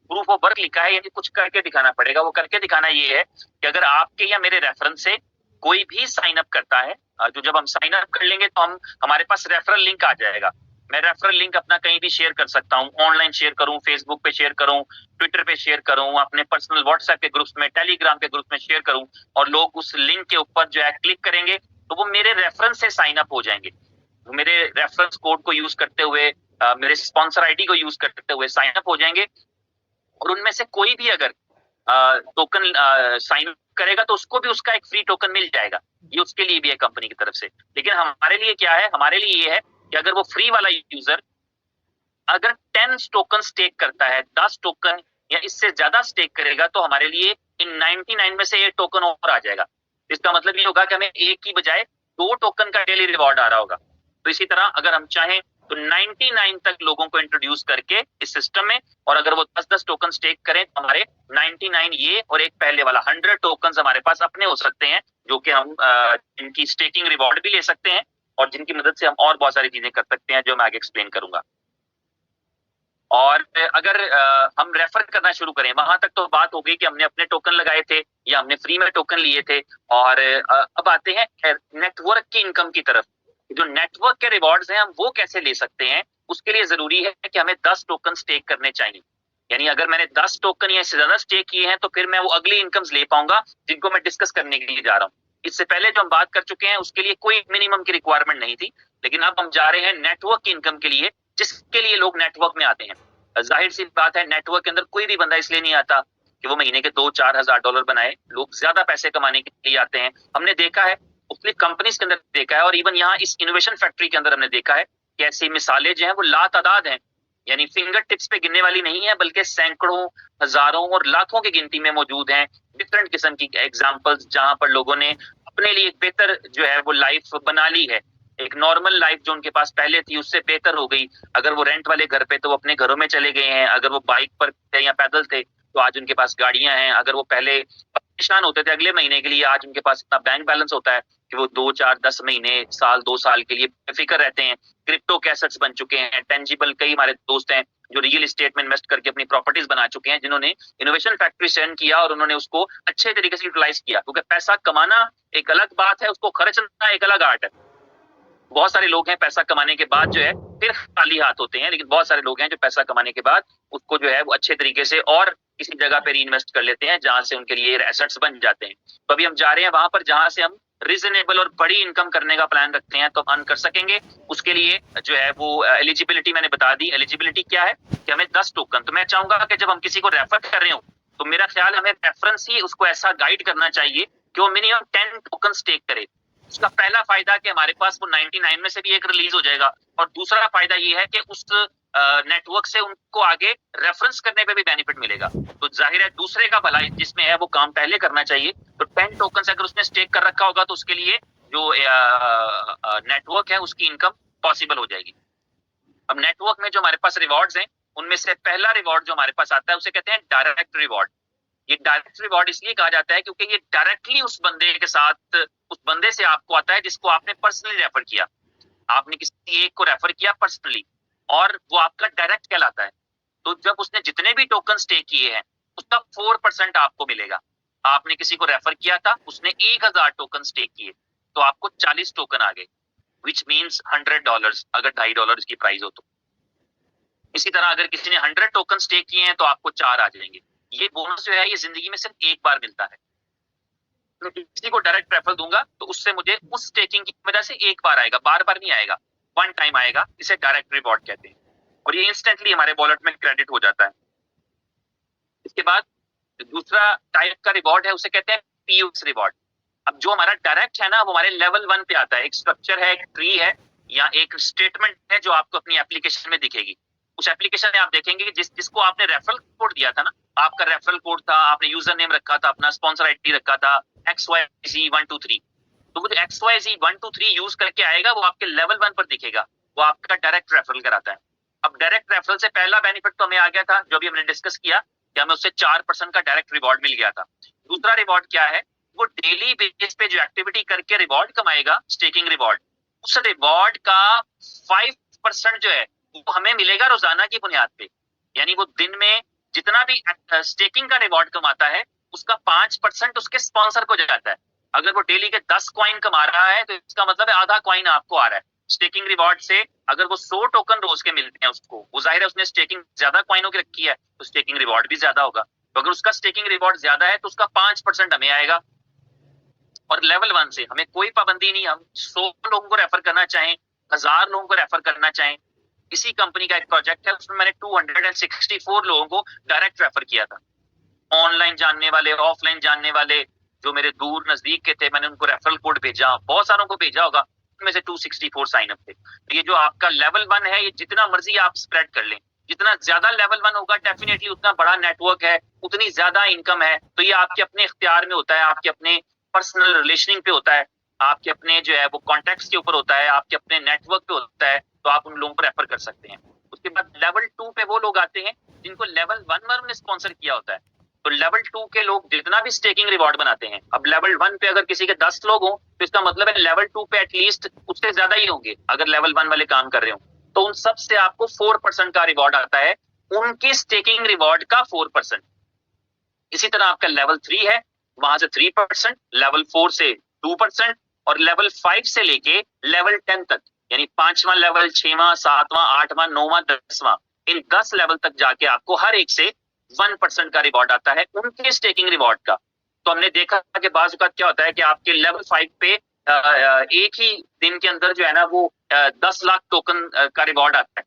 [SPEAKER 1] प्रूफ ऑफ वर्क लिखा है, यानी कुछ करके दिखाना पड़ेगा। वो करके दिखाना ये है कि अगर आपके या मेरे रेफरेंस से कोई भी साइन अप करता है, जो जब हम साइन अप कर लेंगे तो हमारे पास रेफरल लिंक आ जाएगा। मैं रेफरल लिंक अपना कहीं भी शेयर कर सकता हूँ, ऑनलाइन शेयर करूँ, फेसबुक पे शेयर करूँ, ट्विटर पे शेयर करूँ, अपने पर्सनल व्हाट्सएप के ग्रुप्स में, टेलीग्राम के ग्रुप में शेयर करूँ, और लोग उस लिंक के ऊपर जो है क्लिक करेंगे तो वो मेरे रेफरेंस से साइन अप हो जाएंगे। वो मेरे रेफरेंस कोड को यूज करते हुए, मेरे स्पॉन्सर आईडी को यूज करते हुए साइन अप हो जाएंगे, और उनमें से कोई भी अगर टोकन साइन करेगा तो उसको भी उसका एक फ्री टोकन मिल जाएगा। ये उसके लिए भी है कंपनी की तरफ से। लेकिन हमारे लिए क्या है, हमारे लिए ये है कि अगर वो फ्री वाला यूजर अगर 10 टोकन स्टेक करता है, 10 टोकन या इससे ज्यादा स्टेक करेगा तो हमारे लिए इन 99 में से एक टोकन और आ जाएगा। इसका मतलब ये होगा कि हमें एक की बजाय 2 टोकन का डेली रिवॉर्ड आ रहा होगा। तो इसी तरह अगर हम चाहें तो 99 तक लोगों को इंट्रोड्यूस करके इस सिस्टम में, और अगर वो 10-10 टोकन स्टेक करें तो हमारे 99 ये और एक पहले वाला 100 टोकन हमारे पास अपने हो सकते हैं, जो कि हम इनकी स्टेकिंग रिवॉर्ड भी ले सकते हैं और जिनकी मदद से हम और बहुत सारी चीजें कर सकते हैं जो मैं आगे एक्सप्लेन करूंगा। और अगर हम रेफर करना शुरू करें, वहां तक तो बात हो गई कि हमने अपने टोकन लगाए थे या हमने फ्री में टोकन लिए थे। और अब आते हैं नेटवर्क की इनकम की तरफ। जो नेटवर्क के रिवॉर्ड्स हैं हम वो कैसे ले सकते हैं, उसके लिए जरूरी है कि हमें 10 टोकन स्टेक करने चाहिए। यानी अगर मैंने 10 टोकन या इससे ज्यादा स्टेक किए हैं तो फिर मैं वो अगली इनकम्स ले पाऊंगा जिनको मैं डिस्कस करने के लिए जा रहा हूँ। इससे पहले जो हम बात कर चुके हैं उसके लिए कोई मिनिमम की रिक्वायरमेंट नहीं थी, लेकिन अब हम जा रहे हैं नेटवर्क की इनकम के लिए, जिसके लिए लोग नेटवर्क में आते हैं। जाहिर सी बात है, नेटवर्क के अंदर कोई भी बंदा इसलिए नहीं आता कि वो महीने के 2-4 हजार डॉलर बनाए। लोग ज्यादा पैसे कमाने के लिए आते हैं। हमने देखा है, मुख्तलिफ कंपनीज के अंदर देखा है, और इवन यहाँ इस इनोवेशन फैक्ट्री के अंदर हमने देखा है कि ऐसी मिसालें जो हैं वो लातादाद हैं, यानी फिंगर टिप्स पे गिनने वाली नहीं है, बल्कि सैकड़ों, हजारों और लाखों की गिनती में मौजूद हैं डिफरेंट किस्म की एग्जांपल्स, जहां पर लोगों ने अपने लिए एक बेहतर जो है वो लाइफ बना ली है। एक नॉर्मल लाइफ जो उनके पास पहले थी उससे बेहतर हो गई। अगर वो रेंट वाले घर पे तो वो अपने घरों में चले गए हैं, अगर वो बाइक पर थे या पैदल थे तो आज उनके पास गाड़ियां हैं, अगर वो पहले परेशान होते थे अगले महीने के लिए, आज उनके पास इतना बैंक बैलेंस होता है कि वो 2-4-10 महीने, साल, 2 साल के लिए बेफिक्र रहते हैं। क्रिप्टो के एसेट्स बन चुके हैं, टेंजिबल, कई हमारे दोस्त हैं जो रियल एस्टेट में इन्वेस्ट करके अपनी प्रॉपर्टीज बना चुके हैं, जिन्होंने इनोवेशन फैक्ट्री से अर्न किया और उन्होंने उसको अच्छे तरीके से यूटिलाइज किया। क्योंकि पैसा कमाना एक अलग बात है, उसको खर्चना एक अलग आर्ट है। बहुत सारे लोग हैं पैसा कमाने के बाद जो है फिर खाली हाथ होते हैं, लेकिन बहुत सारे लोग हैं जो पैसा कमाने के बाद उसको जो है वो अच्छे तरीके से और किसी जगह पे रीइन्वेस्ट कर लेते हैं, जहां से उनके लिए एसेट्स बन जाते हैं। तो अभी हम जा रहे हैं वहां पर जहां से हम रीजनेबल और बड़ी इनकम करने का प्लान रखते हैं, तो हम अर्न कर सकेंगे। उसके लिए जो है वो एलिजिबिलिटी मैंने बता दी। एलिजिबिलिटी क्या है कि हमें 10 टोकन, तो मैं चाहूंगा कि जब हम किसी को रेफर कर रहे हो तो मेरा ख्याल हमें रेफरेंस ही उसको ऐसा गाइड करना चाहिए कि वो मिनिमम 10 टोकन स्टेक करे। उसका पहला फायदा कि हमारे पास वो 99 में से भी एक रिलीज हो जाएगा, और दूसरा फायदा ये है कि उस नेटवर्क से उनको आगे रेफरेंस करने पे भी बेनिफिट मिलेगा। तो जाहिर है दूसरे का भला जिसमें है वो काम पहले करना चाहिए। तो 10 टोकन अगर उसने स्टेक कर रखा होगा तो उसके लिए जो नेटवर्क है उसकी इनकम पॉसिबल हो जाएगी। अब नेटवर्क में जो हमारे पास रिवॉर्ड्स हैं, उनमें से पहला रिवॉर्ड जो हमारे पास आता है उसे कहते हैं डायरेक्ट रिवॉर्ड। ये डायरेक्ट रिवॉर्ड इसलिए कहा जाता है क्योंकि ये डायरेक्टली उस बंदे के साथ, उस बंदे से आपको आता है जिसको आपने पर्सनली रेफर किया। आपने किसी एक को रेफर किया पर्सनली, और वो आपका डायरेक्ट कहलाता है। तो जब उसने जितने भी टोकन स्टेक किए हैं उसका 4% आपको मिलेगा। आपने किसी को रेफर किया था, उसने 1000 टोकन स्टेक किए, तो आपको 40 टोकन आ गए, विच मीन्स $100 अगर $2.5 की प्राइस हो तो। इसी तरह अगर किसी ने 100 टोकन स्टेक किए हैं तो आपको 4 आ जाएंगे। ये बोनस जो है ये जिंदगी में सिर्फ एक बार मिलता है। मैं किसी को डायरेक्ट रेफर दूंगा तो उससे मुझे उस स्टेकिंग की वजह से एक बार आएगा, बार बार नहीं आएगा, वन टाइम आएगा। इसे डायरेक्ट रिवॉर्ड कहते हैं, और ये इंस्टेंटली हमारे वॉलेट में क्रेडिट हो जाता है। इसके बाद दूसरा टाइप का रिवॉर्ड है उसे कहते हैं पीयूएस रिवॉर्ड। अब जो हमारा डायरेक्ट है ना वो हमारे लेवल 1 पे आता है। एक स्ट्रक्चर है, एक ट्री है, या एक स्टेटमेंट है जो आपको अपनी एप्लीकेशन में दिखेगी। उस एप्लीकेशन में आप देखेंगे कि जिसको आपने रेफरल कोड दिया था ना, आपका रेफरल कोड था, आपने यूजर नेम रखा था, अपना स्पॉन्सर आईडी रखा था XYZ123, तो वो जो XYZ123 यूज करके आएगा वो आपके लेवल 1 पर दिखेगा, वो आपका डायरेक्ट रेफरल कराता है। अब डायरेक्ट रेफरल से पहला बेनिफिट तो हमें आ गया था जो अभी हमने डिस्कस किया कि हमें उससे 4% का डायरेक्ट रिवॉर्ड मिल गया था। दूसरा रिवॉर्ड क्या है, वो डेली बेसिस पे जो एक्टिविटी करके रिवॉर्ड कमाएगा, स्टेकिंग रिवॉर्ड, उस रिवॉर्ड का 5% जो है वो हमें मिलेगा रोजाना की बुनियाद पे। यानी वो दिन में जितना भी स्टेकिंग का रिवॉर्ड कमाता है उसका 5% उसके स्पॉन्सर को जाता है। अगर वो डेली के 10 कॉइन कमा रहा है तो इसका मतलब है आधा कॉइन आपको आ रहा है स्टेकिंग रिवॉर्ड से। अगर वो 100 टोकन रोज के मिलते हैं उसको, वो जाहिर है उसने स्टेकिंग ज्यादा कॉइनों की रखी है तो स्टेकिंग रिवॉर्ड भी ज्यादा होगा। तो अगर उसका स्टेकिंग रिवॉर्ड ज्यादा है तो उसका 5% हमें आएगा। और लेवल 1 से हमें कोई पाबंदी नहीं, हम 100 लोगों को रेफर करना चाहें, 1000 लोगों को रेफर करना चाहें। इसी कंपनी का एक प्रोजेक्ट है उसमें मैंने 264 लोगों को डायरेक्ट रेफर किया था। ऑनलाइन जानने वाले, ऑफलाइन जानने वाले, जो मेरे दूर नजदीक के थे, मैंने उनको रेफरल कोड भेजा, बहुत सारों को भेजा होगा, उनमें से 264 साइन अप थे। तो ये जो आपका लेवल 1 है, ये जितना मर्जी आप स्प्रेड कर लें, जितना ज्यादा लेवल 1 होगा डेफिनेटली उतना बड़ा नेटवर्क है, उतनी ज्यादा इनकम है। तो ये आपके अपने इख्तियार में होता है, आपके अपने पर्सनल रिलेशनिंग पे होता है, आपके अपने जो है वो कॉन्टेक्ट्स के ऊपर होता है, आपके अपने नेटवर्क पे होता है। तो आप उन लोगों को रेफर कर सकते हैं। उसके बाद लेवल 2 पे वो लोग आते हैं जिनको लेवल 1 में उन्होंने स्पॉन्सर किया होता है। तो लेवल 2 के लोग जितना भी स्टेकिंग रिवॉर्ड बनाते हैं, अब लेवल 1 पे अगर किसी के 10 लोग हों तो इसका मतलब है लेवल 2 पे एटलीस्ट उससे ज्यादा ही होंगे अगर लेवल 1 वाले काम कर रहे हो। तो उन सब से आपको 4% का रिवॉर्ड आता है, उनके स्टेकिंग रिवॉर्ड का 4%। इसी तरह आपका लेवल 3 है, वहां से 3%, लेवल 4 से 2%, और लेवल 5 से लेके लेवल 10 तक, यानी 5वां लेवल, 6वां, 7वां, 8वां, 9वां, 10वां, इन 10 लेवल तक जाके आपको हर एक से 1% का रिवॉर्ड आता है उनके स्टेकिंग रिवॉर्ड का। तो हमने देखा कि बाज़ औक़ात क्या होता है कि आपके लेवल 5 पे एक ही दिन के अंदर जो है ना वो 10 लाख टोकन का रिवॉर्ड आता है।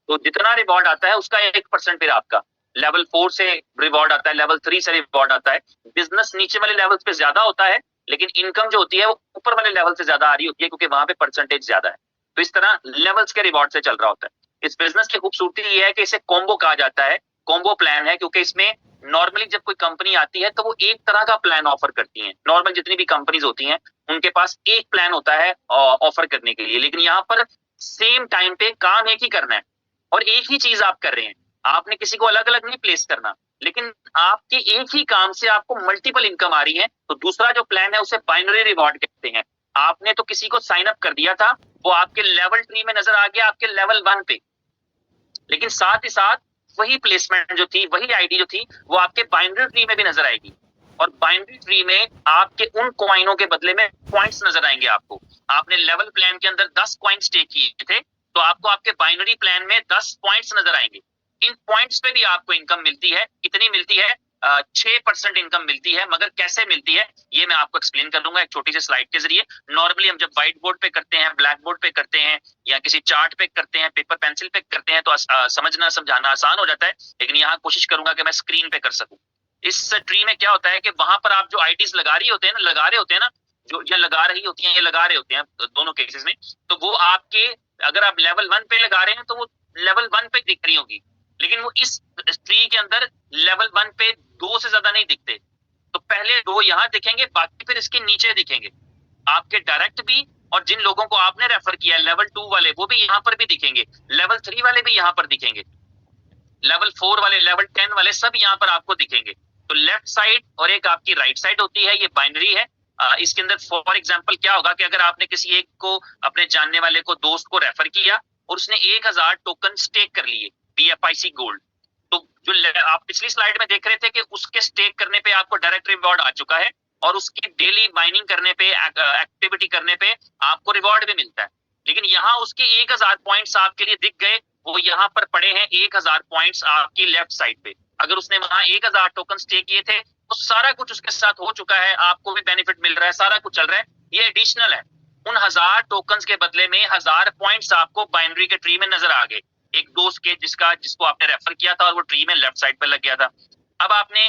[SPEAKER 1] तो जितना रिवॉर्ड आता है उसका 1% फिर आपका लेवल 4 से रिवॉर्ड आता है, लेवल 3 से रिवॉर्ड आता है। बिज़नेस नीचे वाले लेवल्स पे ज़्यादा होता है, लेकिन इनकम जो होती है वो ऊपर वाले लेवल से ज़्यादा आ रही होती है क्योंकि वहाँ पे परसेंटेज ज़्यादा है। तो इस तरह लेवल्स के रिवॉर्ड से चल रहा होता है। इस बिज़नेस की खूबसूरती ये है कि इसे कॉम्बो कहा जाता है, कॉम्बो प्लान है क्योंकि इसमें नॉर्मली जब कोई कंपनी आती है तो वो एक तरह का प्लान ऑफर करती हैं। नॉर्मल जितनी भी कंपनीज़ होती हैं, उनके पास एक प्लान होता है ऑफर करने के लिए, लेकिन यहाँ पर सेम टाइम पे काम एक ही करना है और एक ही चीज़ आप कर रहे हैं। आपने किसी को अलग-अलग नहीं प्लेस करना, लेकिन आपके एक ही काम से आपको मल्टीपल इनकम आ रही है, तो दूसरा जो प्लान है उसे बाइनरी रिवॉर्ड कहते हैं। आपने तो किसी को साइन अप कर दिया था, वो आपके लेवल ट्री में नज़र आ गया आपके लेवल 1 पे। लेकिन साथ ही साथ वही प्लेसमेंट जो थी, वही आईडी जो थी, वो आपके बाइनरी ट्री में भी नज़र आएगी और बाइनरी ट्री में आपके उन कॉइनों के बदले में पॉइंट्स नज़र आएंगे आपको। आपने लेवल प्लान के अंदर 10 कॉइन स्टेक किए थे, तो आपको आपके बाइनरी प्लान में 10 पॉइंट्स नज़र आएंगे। इन पॉइंट्स पे भी आपको इनकम मिलती है। कितनी मिलती है? 6% इनकम मिलती है, मगर कैसे मिलती है ये मैं आपको एक्सप्लेन कर दूंगा एक छोटी सी स्लाइड के जरिए। नॉर्मली हम जब व्हाइट बोर्ड पे करते हैं, ब्लैक बोर्ड पे करते हैं या किसी चार्ट पे करते हैं, पेपर पेंसिल पे करते हैं तो समझना समझाना आसान हो जाता है, लेकिन यहाँ कोशिश करूंगा कि मैं स्क्रीन पे कर सकूं। इस ट्री में क्या होता है कि वहां पर आप जो आईडीज लगा रही होते हैं ना, लगा रहे होते हैं ना, जो या लगा रही होती हैं या लगा रहे होते हैं दोनों केसेस में, तो वो आपके अगर आप लेवल 1 पे लगा रहे हैं तो वो लेवल 1 पे दिख रही होगी, लेकिन वो इस ट्री के अंदर लेवल 1 पे 2 से ज्यादा नहीं दिखते। तो पहले 2 यहाँ दिखेंगे, बाकी फिर इसके नीचे दिखेंगे आपके डायरेक्ट भी, और जिन लोगों को आपने रेफर किया लेवल 2 वाले वो भी यहाँ पर भी दिखेंगे, लेवल 3 वाले भी यहाँ पर दिखेंगे, लेवल 4 वाले, लेवल 10 वाले सब यहाँ पर आपको दिखेंगे। तो लेफ्ट साइड और एक आपकी राइट साइड होती है, ये बाइनरी है। इसके अंदर फॉर एग्जांपल क्या होगा कि अगर आपने किसी एक को, अपने जानने वाले को, दोस्त को रेफर किया और उसने 1000 टोकन स्टेक कर लिए BFIC गोल्ड, तो जो आप पिछली स्लाइड में देख रहे थे कि उसके स्टेक करने पे आपको डायरेक्ट रिवॉर्ड आ चुका है और उसकी डेली माइनिंग करने पे, एक्टिविटी करने पे आपको रिवॉर्ड भी मिलता है। लेकिन यहाँ उसके 1000 पॉइंट्स आपके लिए दिख गए, वो यहाँ पर पड़े हैं 1000 पॉइंट्स आपकी लेफ्ट साइड पे। अगर उसने वहां 1000 टोकन स्टेक किए थे तो सारा कुछ उसके साथ हो चुका है, आपको भी बेनिफिट मिल रहा है, सारा कुछ चल रहा है, ये एडिशनल है। उन 1000 टोकन्स के बदले में 1000 पॉइंट्स आपको बाइनरी के ट्री में नजर आ गए, एक दोस्त के जिसको आपने रेफर किया था और वो ट्री में लेफ्ट साइड पे लग गया था। अब आपने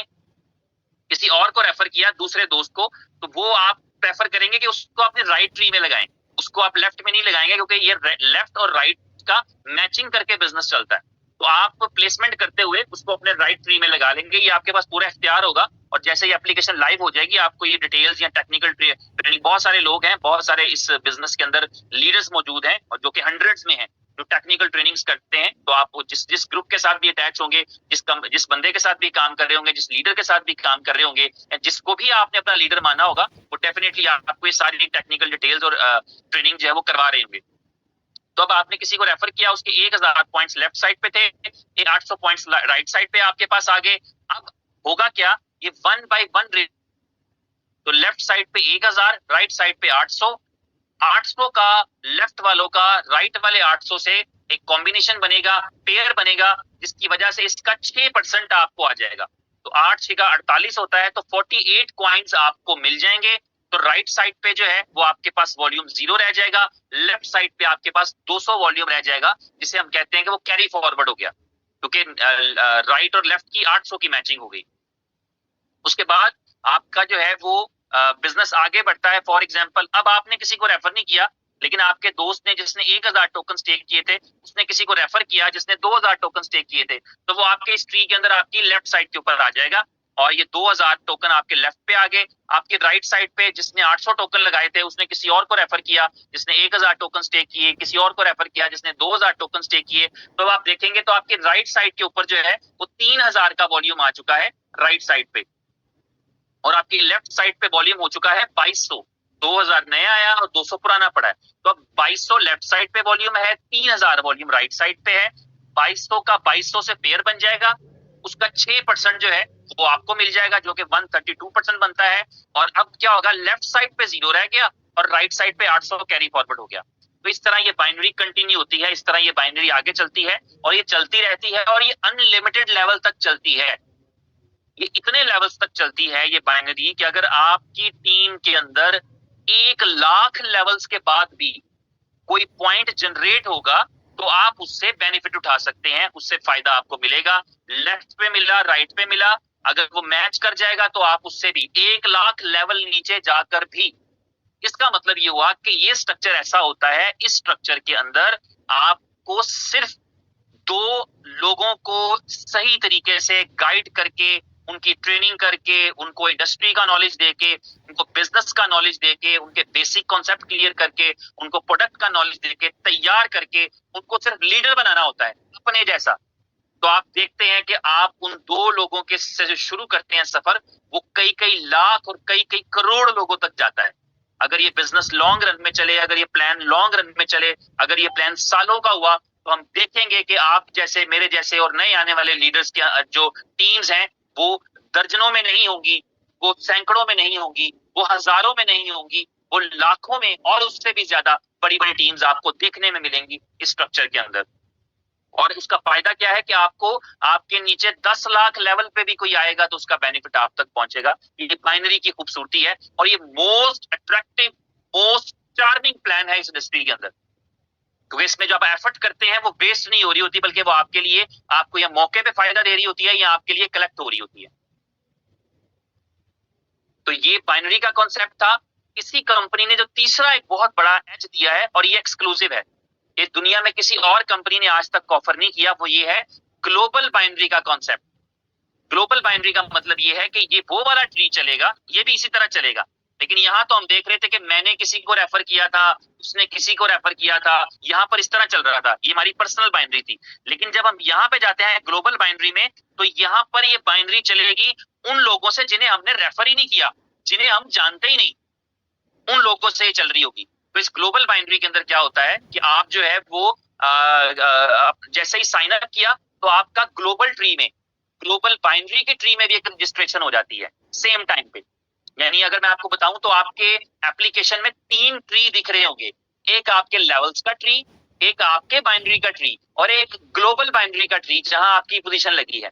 [SPEAKER 1] किसी और को रेफर किया, दूसरे दोस्त को, तो वो आप प्रेफर करेंगे कि उसको अपने राइट ट्री में लगाएं, उसको आप लेफ्ट में नहीं लगाएंगे क्योंकि ये लेफ्ट और राइट का मैचिंग करके बिजनेस चलता है। तो आप प्लेसमेंट करते हुए उसको अपने राइट ट्री में लगा लेंगे, ये आपके पास पूरा इख्तियार होगा और जैसे ही एप्लीकेशन लाइव हो जाएगी आपको ये डिटेल्स या टेक्निकल ट्रेनिंग, बहुत सारे लोग हैं, बहुत सारे इस बिजनेस के अंदर लीडर्स मौजूद हैं और जो कि हंड्रेड्स में हैं जो टेक्निकल ट्रेनिंग्स करते हैं। तो आप जिस ग्रुप के साथ भी अटैच होंगे, जिस बंदे के साथ भी काम कर रहे होंगे, जिस लीडर के साथ भी काम कर रहे होंगे, जिसको भी आपने अपना लीडर माना होगा, वो डेफिनेटली आपको ये सारी टेक्निकल डिटेल्स और ट्रेनिंग जो है वो करवा रहे होंगे। तो अब आपने किसी को रेफर किया, उसके 1000 पॉइंट्स लेफ्ट साइड पे थे, 800 पॉइंट्स राइट साइड पे आपके पास आ गए। अब होगा क्या, ये 1 बाय 1, तो लेफ्ट साइड पे 1000, राइट साइड पे 800, 800 का लेफ्ट वालों का राइट वाले 800 से एक कॉम्बिनेशन बनेगा, पेयर बनेगा, जिसकी वजह से इसका 6% आपको आ जाएगा। तो 8 6 का 48 होता है, तो 48 कॉइन्स आपको मिल जाएंगे। तो राइट साइड पे जो है वो आपके पास वॉल्यूम 0 रह जाएगा, लेफ्ट साइड पे आपके पास 200 वॉल्यूम रह जाएगा, जिसे हम कहते हैं कि वो कैरी फॉरवर्ड हो गया, क्योंकि राइट और लेफ्ट की 800 की मैचिंग हो गई। उसके बाद आपका जो है वो बिजनेस आगे बढ़ता है। फॉर एग्जांपल, अब आपने किसी को रेफर नहीं किया, लेकिन आपके दोस्त ने जिसने 1000 टोकन स्टेक किए थे, उसने किसी को रेफर किया जिसने 2000 टोकन स्टेक किए थे, तो वो आपके इस ट्री के अंदर आपकी लेफ्ट साइड के ऊपर आ जाएगा और ये 2000 टोकन आपके लेफ्ट पे आ गए। आपके राइट साइड पे जिसने 800 टोकन लगाए थे, उसने किसी और को रेफर किया जिसने 1000 टोकन स्टेक किए, किसी और को रेफर किया जिसने 2000 टोकन स्टेक किए, तो आप देखेंगे तो आपके राइट साइड के ऊपर जो है वो 3000 का वॉल्यूम आ चुका है राइट साइड पे, और आपकी लेफ्ट साइड पे वॉल्यूम हो चुका है 2200। 2000 नया आया और 200 पुराना पड़ा है, तो अब 2200 लेफ्ट साइड पे वॉल्यूम है, 3000 वॉल्यूम राइट साइड पे है। 2200 का 2200 से पेयर बन जाएगा, उसका 6% जो है वो आपको मिल जाएगा, जो कि 132% बनता है। और अब क्या होगा, लेफ्ट साइड पे 0 रह गया और राइट साइड पे 800 कैरी फॉरवर्ड हो गया। तो इस तरह ये बाइनरी कंटिन्यू होती है, इस तरह ये बाइनरी आगे चलती है और ये चलती रहती है और ये अनलिमिटेड लेवल तक चलती है। ये इतने लेवल्स तक चलती है ये बाइनरी कि अगर आपकी टीम के अंदर 1 लाख लेवल्स के बाद भी कोई पॉइंट जनरेट होगा तो आप उससे बेनिफिट उठा सकते हैं, उससे फायदा आपको मिलेगा। लेफ्ट पे मिला, राइट पे मिला, अगर वो मैच कर जाएगा तो आप उससे भी 1 लाख लेवल नीचे जाकर भी, इसका मतलब ये हुआ कि ये स्ट्रक्चर ऐसा होता है, इस स्ट्रक्चर के अंदर आपको सिर्फ 2 लोगों को सही तरीके से गाइड करके, उनकी ट्रेनिंग करके, उनको इंडस्ट्री का नॉलेज देके, उनको बिजनेस का नॉलेज देके, उनके बेसिक कॉन्सेप्ट क्लियर करके, उनको प्रोडक्ट का नॉलेज देके तैयार करके उनको सिर्फ लीडर बनाना होता है अपने जैसा। तो आप देखते हैं कि आप उन 2 लोगों के से जो शुरू करते हैं सफर, वो कई कई लाख और कई कई करोड़ लोगों तक जाता है। अगर ये बिजनेस लॉन्ग रन में चले, अगर ये प्लान लॉन्ग रन में चले, अगर ये प्लान सालों का हुआ, तो हम देखेंगे कि आप जैसे, मेरे जैसे और नए आने वाले लीडर्स के जो टीम्स हैं वो दर्जनों में नहीं होंगी, वो सैकड़ों में नहीं होंगी, वो हजारों में नहीं होंगी, वो लाखों में और उससे भी ज्यादा बड़ी बड़ी टीम्स आपको देखने में मिलेंगी इस स्ट्रक्चर के अंदर। और उसका फायदा क्या है कि आपको, आपके नीचे 10 लाख लेवल पे भी कोई आएगा तो उसका बेनिफिट आप तक पहुंचेगा। ये बाइनरी की खूबसूरती है और ये most attractive, most charming plan है इस इंडस्ट्री के अंदर, क्योंकि इसमें जो आप एफर्ट करते हैं वो वेस्ट नहीं हो रही होती, बल्कि वो आपके लिए, आपको या मौके पे फायदा दे रही होती है या आपके लिए कलेक्ट हो रही होती है। तो ये बाइनरी का कॉन्सेप्ट था। इसी कंपनी ने जो तीसरा एक बहुत बड़ा एज दिया है, और ये एक्सक्लूसिव है, ये दुनिया में किसी और कंपनी ने आज तक ऑफर नहीं किया, वो ये है ग्लोबल बाइनरी का कॉन्सेप्ट। ग्लोबल बाइनरी का मतलब ये है कि ये वो वाला ट्री चलेगा, ये भी इसी तरह चलेगा, लेकिन यहाँ तो हम देख रहे थे कि मैंने किसी को रेफर किया था, उसने किसी को रेफर किया था, यहाँ पर इस तरह चल रहा था, ये हमारी पर्सनल बाइनरी थी। लेकिन जब हम यहाँ पे जाते हैं ग्लोबल बाइनरी में, तो यहाँ पर ये बाइनरी चलेगी उन लोगों से जिन्हें हमने रेफर ही नहीं किया, जिन्हें हम जानते ही नहीं, उन लोगों से चल रही होगी। तो इस ग्लोबल बाइनरी के अंदर क्या होता है कि आप जो है वो जैसे ही साइन अप किया तो आपका ग्लोबल ट्री में, ग्लोबल बाइनरी के ट्री में भी एक रजिस्ट्रेशन हो जाती है सेम टाइम पे। यानी अगर मैं आपको बताऊं तो आपके एप्लीकेशन में 3 ट्री दिख रहे होंगे, एक आपके लेवल्स का ट्री, एक आपके बाइनरी का ट्री, और एक ग्लोबल बाइनरी का ट्री जहां आपकी पोजीशन लगी है।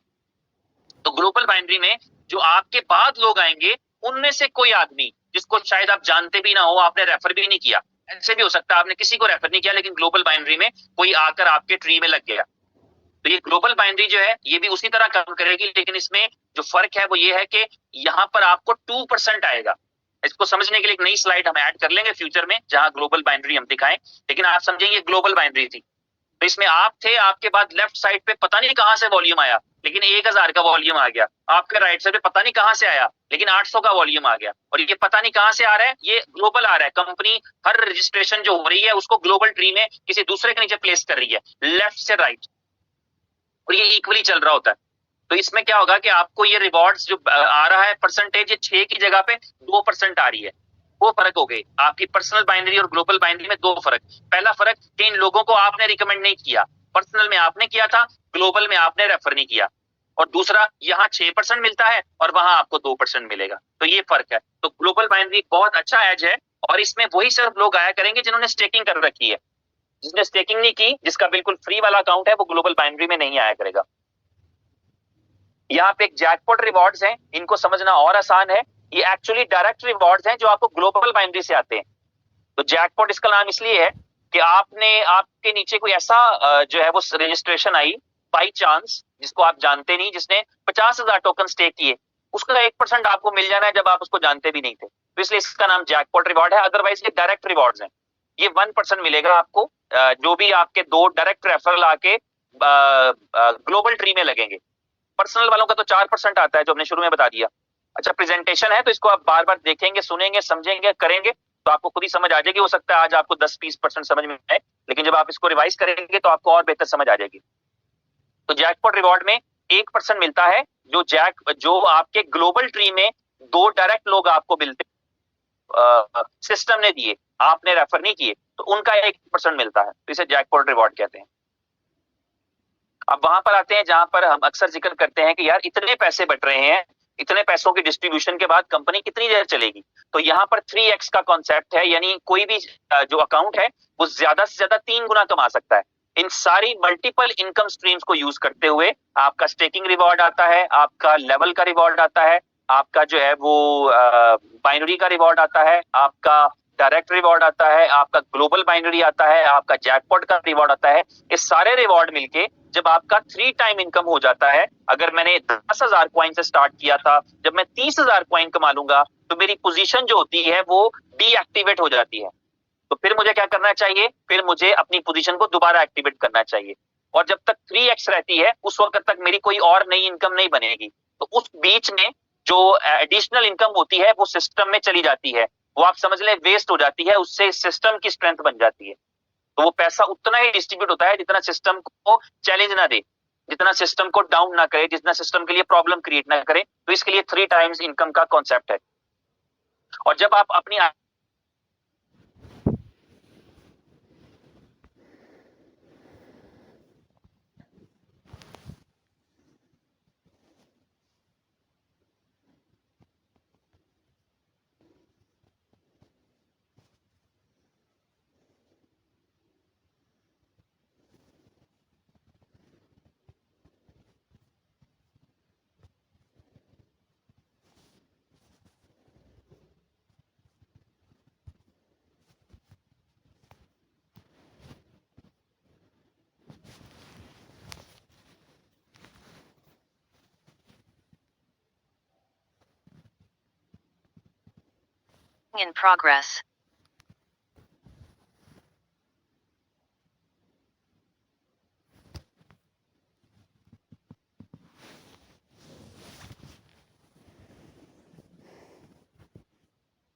[SPEAKER 1] तो ग्लोबल बाइनरी में जो आपके बाद लोग आएंगे, उनमें से कोई आदमी जिसको शायद आप जानते भी ना हो, आपने रेफर भी नहीं किया, ऐसे भी हो सकता है आपने किसी को रेफर नहीं किया, लेकिन ग्लोबल बाइनरी में कोई आकर आपके ट्री में लग गया। तो ये ग्लोबल बाइनरी जो है ये भी उसी तरह काम करेगी, लेकिन इसमें जो फर्क है वो ये है कि यहाँ पर आपको 2% आएगा। इसको समझने के लिए एक नई स्लाइड हम ऐड कर लेंगे फ्यूचर में, जहां ग्लोबल बाइनरी हम दिखाएं, लेकिन आप समझेंगे ग्लोबल बाइनरी थी। तो इसमें आप थे, आपके बाद लेफ्ट साइड पे पता नहीं कहां से वॉल्यूम आया, लेकिन 1000 का वॉल्यूम आ गया। आपके राइट साइड पे पता नहीं कहां से आया, लेकिन 800 का वॉल्यूम आ गया। और ये पता नहीं कहां से आ रहा है, ये ग्लोबल आ रहा है। कंपनी हर रजिस्ट्रेशन जो हो रही है उसको ग्लोबल ट्री में किसी दूसरे के नीचे प्लेस कर रही है, लेफ्ट से राइट, और ये इक्वली चल रहा होता है। तो इसमें क्या होगा कि आपको ये रिवॉर्ड्स जो आ रहा है परसेंटेज, ये 6 की जगह पे 2% आ रही है। वो फर्क हो गए आपकी पर्सनल बाइनरी और ग्लोबल बाइनरी में, 2 फर्क। पहला फर्क कि इन लोगों को आपने रिकमेंड नहीं किया, पर्सनल में आपने किया था, ग्लोबल में आपने रेफर नहीं किया। और दूसरा, यहाँ 6% मिलता है और वहां आपको 2% मिलेगा। तो ये फर्क है। तो ग्लोबल बाइनरी बहुत अच्छा एज है, और इसमें वही सिर्फ लोग आया करेंगे जिन्होंने स्टेकिंग कर रखी है। जिसने स्टेकिंग नहीं की, जिसका बिल्कुल फ्री वाला अकाउंट है, वो ग्लोबल बाइनरी में नहीं आया करेगा। यहाँ पे एक जैकपॉट रिवॉर्ड्स हैं, इनको समझना और आसान है। ये एक्चुअली डायरेक्ट रिवॉर्ड्स हैं जो आपको ग्लोबल बाइनरी से आते हैं। तो जैकपॉट इसका नाम इसलिए है कि आपने, आपके नीचे कोई ऐसा जो है वो रजिस्ट्रेशन आई बाई चांस, जिसको आप जानते नहीं, जिसने 50,000 टोकन स्टेक किए, उसका 1% आपको मिल जाना है जब आप उसको जानते भी नहीं थे। तो इसलिए इसका नाम जैकपॉट रिवॉर्ड है। अदरवाइज ये डायरेक्ट रिवॉर्ड्स हैं। ये 1% मिलेगा आपको जो भी आपके 2 डायरेक्ट रेफरल आके ग्लोबल ट्री में लगेंगे। पर्सनल वालों का तो 4% आता है, जो हमने शुरू में बता दिया। अच्छा, प्रेजेंटेशन है तो इसको आप बार बार देखेंगे, सुनेंगे, समझेंगे, करेंगे तो आपको खुद ही समझ आ जाएगी। हो सकता है आज आपको 10-20% समझ में आए, लेकिन जब आप इसको रिवाइज करेंगे तो आपको और बेहतर समझ आ जाएगी। तो जैकपॉट रिवॉर्ड में 1% मिलता है, जो आपके ग्लोबल ट्री में 2 डायरेक्ट लोग आपको मिलते, सिस्टम ने दिए, आपने रेफर नहीं किए, तो उनका 1% मिलता है। तो इसे जैकपॉट रिवॉर्ड कहते हैं। अब वहां पर आते हैं जहां पर हम अक्सर जिक्र करते हैं कि यार इतने पैसे बट रहे हैं, इतने पैसों की डिस्ट्रीब्यूशन के बाद कंपनी कितनी देर चलेगी। तो यहाँ पर 3x का कॉन्सेप्ट है, यानी कोई भी जो अकाउंट है वो ज्यादा से ज्यादा 3 गुना कमा सकता है। इन सारी मल्टीपल इनकम स्ट्रीम्स को यूज करते हुए आपका स्टेकिंग रिवॉर्ड आता है, आपका लेवल का रिवॉर्ड आता है, आपका जो है वो बाइनरी का रिवॉर्ड आता है, आपका डायरेक्ट रिवॉर्ड आता है, आपका ग्लोबल बाइनरी आता है, आपका जैकपॉट का रिवॉर्ड आता है। ये सारे रिवॉर्ड मिलके जब आपका 3 टाइम इनकम हो जाता है, अगर मैंने 10,000 कॉइन से स्टार्ट किया था, जब मैं 30,000 कॉइन कमा लूंगा तो मेरी पोजीशन जो होती है वो डीएक्टिवेट हो जाती है। तो फिर मुझे क्या करना चाहिए? फिर मुझे अपनी पोजीशन को दोबारा एक्टिवेट करना चाहिए। और जब तक 3x रहती है उस वक्त तक मेरी कोई और नई इनकम नहीं बनेगी। तो उस बीच में जो एडिशनल इनकम होती है वो सिस्टम में चली जाती है, वो आप समझ लें वेस्ट हो जाती है, उससे सिस्टम की स्ट्रेंथ बन जाती है। तो वो पैसा उतना ही डिस्ट्रीब्यूट होता है जितना सिस्टम को चैलेंज ना दे, जितना सिस्टम को डाउन ना करे, जितना सिस्टम के लिए प्रॉब्लम क्रिएट ना करे। तो इसके लिए 3 टाइम्स इनकम का कॉन्सेप्ट है। और जब आप अपनी
[SPEAKER 2] In progress.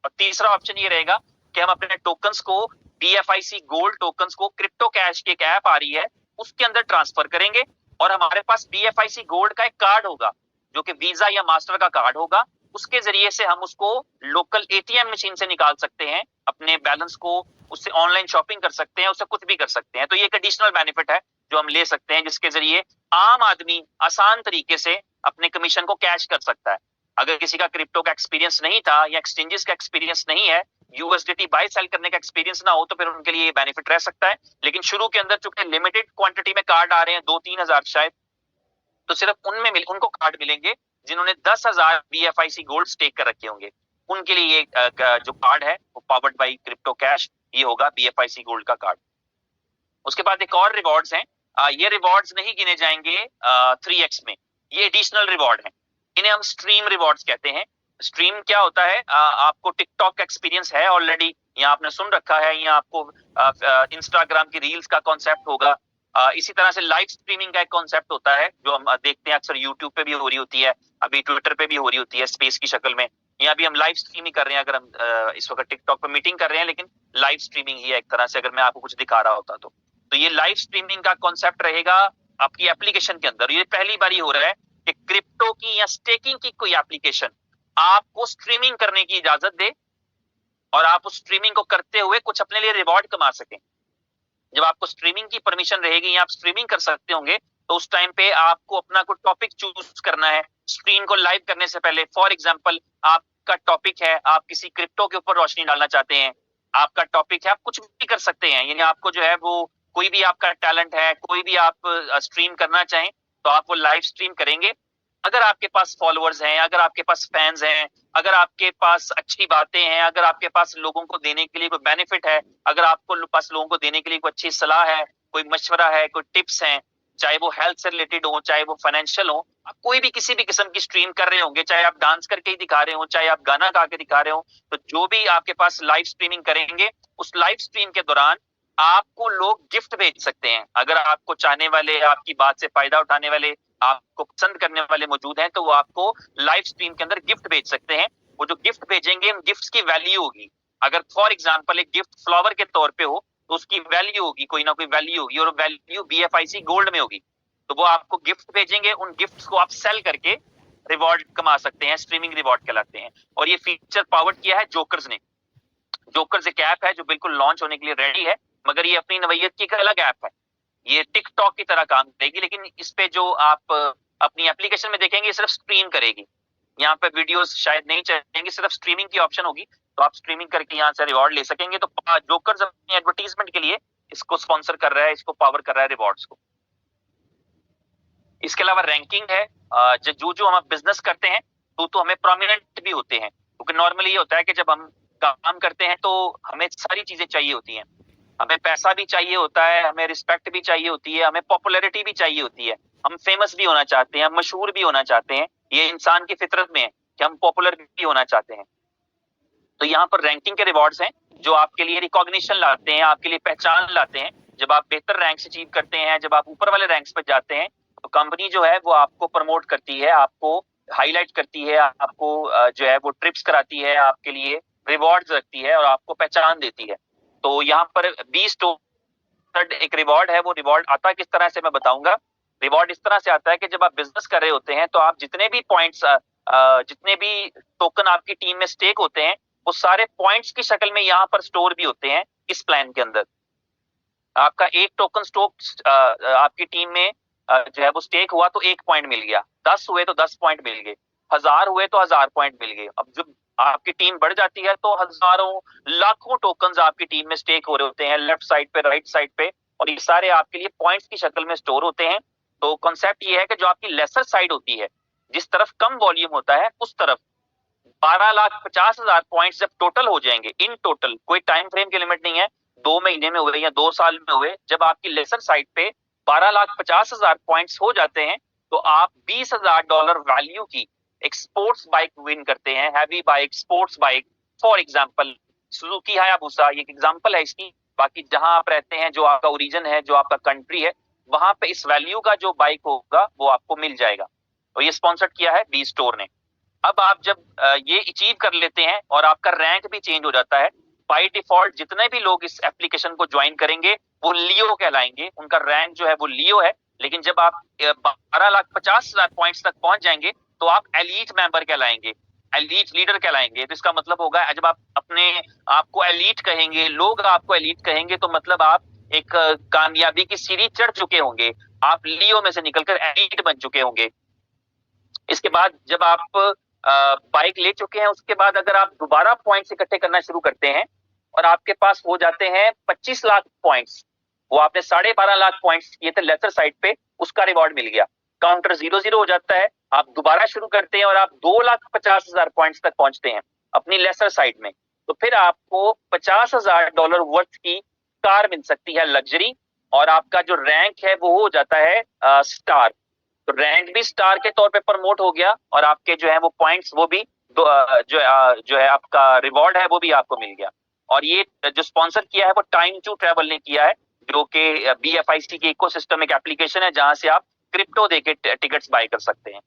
[SPEAKER 1] और तीसरा ऑप्शन ये रहेगा कि हम अपने टोकन्स को BFIC गोल्ड टोकन्स को क्रिप्टो कैश की एक ऐप आ रही है उसके अंदर ट्रांसफर करेंगे और हमारे पास BFIC गोल्ड का एक कार्ड होगा जो कि वीजा या मास्टर का कार्ड होगा। उसके जरिए से हम उसको लोकल ATM मशीन से निकाल सकते हैं, अपने बैलेंस को उससे ऑनलाइन शॉपिंग कर सकते हैं, उससे कुछ भी कर सकते हैं। तो ये एक एडिशनल बेनिफिट है जो हम ले सकते हैं, जिसके जरिए आम आदमी आसान तरीके से अपने कमीशन को कैश कर सकता है। अगर किसी का क्रिप्टो का एक्सपीरियंस नहीं था या एक्सचेंजेस का एक्सपीरियंस नहीं है, यूएसडीटी बाय सेल करने का एक्सपीरियंस ना हो, तो फिर उनके लिए ये बेनिफिट रह सकता है। लेकिन शुरू के अंदर चूंकि लिमिटेड क्वांटिटी में कार्ड आ रहे हैं 2-3 हजार शायद, तो सिर्फ उनको कार्ड मिलेंगे जिन्होंने 10,000 BFIC गोल्ड स्टेक कर रखे होंगे। उनके लिए ये जो कार्ड है वो पावर्ड बाय क्रिप्टो कैश ये होगा BFIC गोल्ड का कार्ड। उसके बाद एक और रिवॉर्ड्स हैं, ये रिवॉर्ड्स नहीं गिने जाएंगे 3x में, ये एडिशनल रिवॉर्ड है। इन्हें हम स्ट्रीम रिवॉर्ड्स कहते हैं। स्ट्रीम क्या होता है? आपको टिकटॉक का एक्सपीरियंस है ऑलरेडी, या आपने सुन रखा है, या आपको इंस्टाग्राम की रील्स का कॉन्सेप्ट होगा। इसी तरह से लाइव स्ट्रीमिंग का एक कॉन्सेप्ट होता है जो हम देखते हैं अक्सर यूट्यूब पे भी हो रही होती है, अभी ट्विटर पे भी हो रही होती है स्पेस की शक्ल में। यहाँ भी हम लाइव स्ट्रीमिंग कर रहे हैं, अगर हम इस वक्त टिकटॉक पे मीटिंग कर रहे हैं, लेकिन लाइव स्ट्रीमिंग ही है एक तरह से, अगर मैं आपको कुछ दिखा रहा होता तो ये लाइव स्ट्रीमिंग का कॉन्सेप्ट रहेगा आपकी एप्लीकेशन के अंदर। ये पहली बार ही हो रहा है कि क्रिप्टो की या स्टेकिंग की कोई एप्लीकेशन आपको स्ट्रीमिंग करने की इजाजत दे और आप उस स्ट्रीमिंग को करते हुए कुछ अपने लिए रिवॉर्ड कमा सकें। जब आपको स्ट्रीमिंग की परमिशन रहेगी या आप स्ट्रीमिंग कर सकते होंगे, तो उस टाइम पे आपको अपना कोई टॉपिक चूज करना है स्ट्रीम को लाइव करने से पहले। फॉर एग्जांपल, आपका टॉपिक है, आप किसी क्रिप्टो के ऊपर रोशनी डालना चाहते हैं, आपका टॉपिक है, आप कुछ भी कर सकते हैं, यानी आपको जो है वो कोई भी आपका टैलेंट है, कोई भी आप स्ट्रीम करना चाहें तो आप वो लाइव स्ट्रीम करेंगे। अगर आपके पास फॉलोअर्स हैं, अगर आपके पास फैंस हैं, अगर आपके पास अच्छी बातें हैं, अगर आपके पास लोगों को देने के लिए कोई बेनिफिट है, अगर आपको पास लोगों को देने के लिए कोई अच्छी सलाह है, कोई मशवरा है, कोई टिप्स हैं, चाहे वो हेल्थ से रिलेटेड हो, चाहे वो फाइनेंशियल हो, आप कोई भी किसी भी किस्म की स्ट्रीम कर रहे होंगे, चाहे आप डांस करके ही दिखा रहे हो, चाहे आप गाना गा के दिखा रहे हो, तो जो भी आपके पास लाइव स्ट्रीमिंग करेंगे, उस लाइव स्ट्रीम के दौरान आपको लोग गिफ्ट भेज सकते हैं। अगर आपको चाहने वाले, आपकी बात से फायदा उठाने वाले, आपको पसंद करने वाले मौजूद हैं, तो वो आपको लाइव स्ट्रीम के अंदर गिफ्ट भेज सकते हैं। वो जो गिफ्ट भेजेंगे, उन गिफ्ट्स की वैल्यू होगी। अगर फॉर एग्जांपल एक गिफ्ट फ्लावर के तौर पे हो, तो उसकी वैल्यू होगी, कोई ना कोई वैल्यू होगी, और वैल्यू BFIC गोल्ड में होगी। तो वो आपको गिफ्ट भेजेंगे, उन गिफ्ट्स को आप सेल करके रिवॉर्ड कमा सकते हैं, स्ट्रीमिंग रिवॉर्ड कहलाते हैं। और ये फीचर पावर्ड किया है जोकर्स ने। जोकर्स एक ऐप है जो बिल्कुल लॉन्च होने के लिए रेडी है, मगर ये अपनी नवैयत की एक अलग ऐप है। ये टिकटॉक की तरह काम करेगी, लेकिन इस पे जो आप अपनी एप्लीकेशन में देखेंगे सिर्फ स्ट्रीम करेगी। यहाँ पे वीडियोस शायद नहीं चलेंगी, सिर्फ स्ट्रीमिंग की ऑप्शन होगी, तो आप स्ट्रीमिंग करके यहाँ से रिवॉर्ड ले सकेंगे। तो जोकर्स अपनी एडवर्टीजमेंट के लिए इसको स्पॉन्सर कर रहा है, इसको पावर कर रहा है रिवॉर्ड्स को। इसके अलावा रैंकिंग है, जो जो हम बिजनेस करते हैं तो हमें प्रोमिनेंट भी होते हैं, क्योंकि नॉर्मली ये होता है कि जब हम काम करते हैं तो हमें सारी चीजें चाहिए होती हैं, हमें पैसा भी चाहिए होता है, हमें रिस्पेक्ट भी चाहिए होती है, हमें पॉपुलैरिटी भी चाहिए होती है, हम फेमस भी होना चाहते हैं, हम मशहूर भी होना चाहते हैं, ये इंसान की फितरत में है कि हम पॉपुलर भी होना चाहते हैं। तो यहाँ पर रैंकिंग के रिवॉर्ड्स हैं जो आपके लिए रिकॉग्निशन लाते हैं, आपके लिए पहचान लाते हैं। जब आप बेहतर रैंक्स अचीव करते हैं, जब आप ऊपर वाले रैंक्स पर जाते हैं, तो कंपनी जो है वो आपको प्रमोट करती है, आपको हाईलाइट करती है, आपको जो है वो ट्रिप्स कराती है, आपके लिए रिवॉर्ड्स रखती है और आपको पहचान देती है। तो यहाँ पर 20 एक रिवॉर्ड है, वो रिवॉर्ड आता किस तरह से मैं बताऊंगा। रिवॉर्ड इस तरह से आता है कि जब आप बिजनेस कर रहे होते हैं तो आप जितने भी पॉइंट्स, जितने भी टोकन आपकी टीम में स्टेक होते हैं, वो सारे पॉइंट्स की शक्ल में यहाँ पर स्टोर भी होते हैं इस प्लान के अंदर। आपका एक टोकन स्टोक आपकी टीम में जो है वो स्टेक हुआ तो 1 पॉइंट मिल गया, 10 हुए तो 10 पॉइंट मिल गए, 1000 हुए तो 1000 पॉइंट मिल गए। अब जब आपकी टीम बढ़ जाती है तो हजारों लाखों टोकन्स आपकी टीम में स्टेक हो रहे होते हैं, लेफ्ट साइड पे, राइट साइड पे, और ये सारे आपके लिए पॉइंट्स की शक्ल में स्टोर होते हैं। तो कॉन्सेप्ट ये है कि जो आपकी लेसर साइड होती है, जिस तरफ कम वॉल्यूम होता है, उस तरफ 12,50,000 पॉइंट्स जब टोटल हो जाएंगे, इन टोटल, कोई टाइम फ्रेम की लिमिट नहीं है, 2 महीने में हुए या 2 साल में हुए, जब आपकी लेसर साइड पे 12,50,000 पॉइंट्स हो जाते हैं तो आप $20,000 वैल्यू की एक स्पोर्ट्स बाइक विन करते हैं, heavy bike, sports bike. For example Suzuki Hayabusa, ये एक एग्जांपल है इसकी। बाकी जहां आप रहते हैं, जो आपका ओरिजिन है, जो आपका कंट्री है, वहां पे इस वैल्यू का जो बाइक होगा वो आपको मिल जाएगा। तो ये स्पॉन्सर किया है बी स्टोर ने। अब आप जब ये अचीव कर लेते हैं और आपका रैंक भी चेंज हो जाता है, बाय डिफॉल्ट जितने भी लोग इस एप्लीकेशन को ज्वाइन करेंगे वो लियो कहलाएंगे, उनका रैंक जो है वो लियो है। लेकिन जब आप 12,50,000 पॉइंट्स तक पहुंच जाएंगे तो आप एलीट मेंबर कहलाएंगे, एलीट लीडर कहलाएंगे। तो इसका मतलब होगा, जब आप अपने आपको एलीट कहेंगे, लोग आपको एलीट कहेंगे, तो मतलब आप एक कामयाबी की सीढ़ी चढ़ चुके होंगे, आप लियो में से निकलकर एलीट बन चुके होंगे। इसके बाद जब आप बाइक ले चुके हैं, उसके बाद अगर आप दोबारा पॉइंट्स इकट्ठे करना शुरू करते हैं और आपके पास हो जाते हैं 25 लाख पॉइंट्स, वो आपने 12.5 लाख पॉइंट्स किए थे लेसर साइड पे, उसका रिवॉर्ड मिल गया, काउंटर 0-0 हो जाता है, आप दोबारा शुरू करते हैं और आप 2,50,000 पॉइंट्स तक पहुंचते हैं अपनी लेसर साइड में, तो फिर आपको $50,000 वर्थ की कार मिल सकती है, लग्जरी, और आपका जो रैंक है वो हो जाता है स्टार। तो रैंक भी स्टार के तौर पे प्रमोट हो गया और आपके जो है वो पॉइंट्स, वो भी जो है आपका रिवॉर्ड है वो भी आपको मिल गया। और ये जो स्पॉन्सर किया है वो टाइम टू ट्रेवल ने किया है, जो कि BFIC की इकोसिस्टम एक एप्लीकेशन है जहां से आप क्रिप्टो देके टिकट्स बाय कर सकते हैं।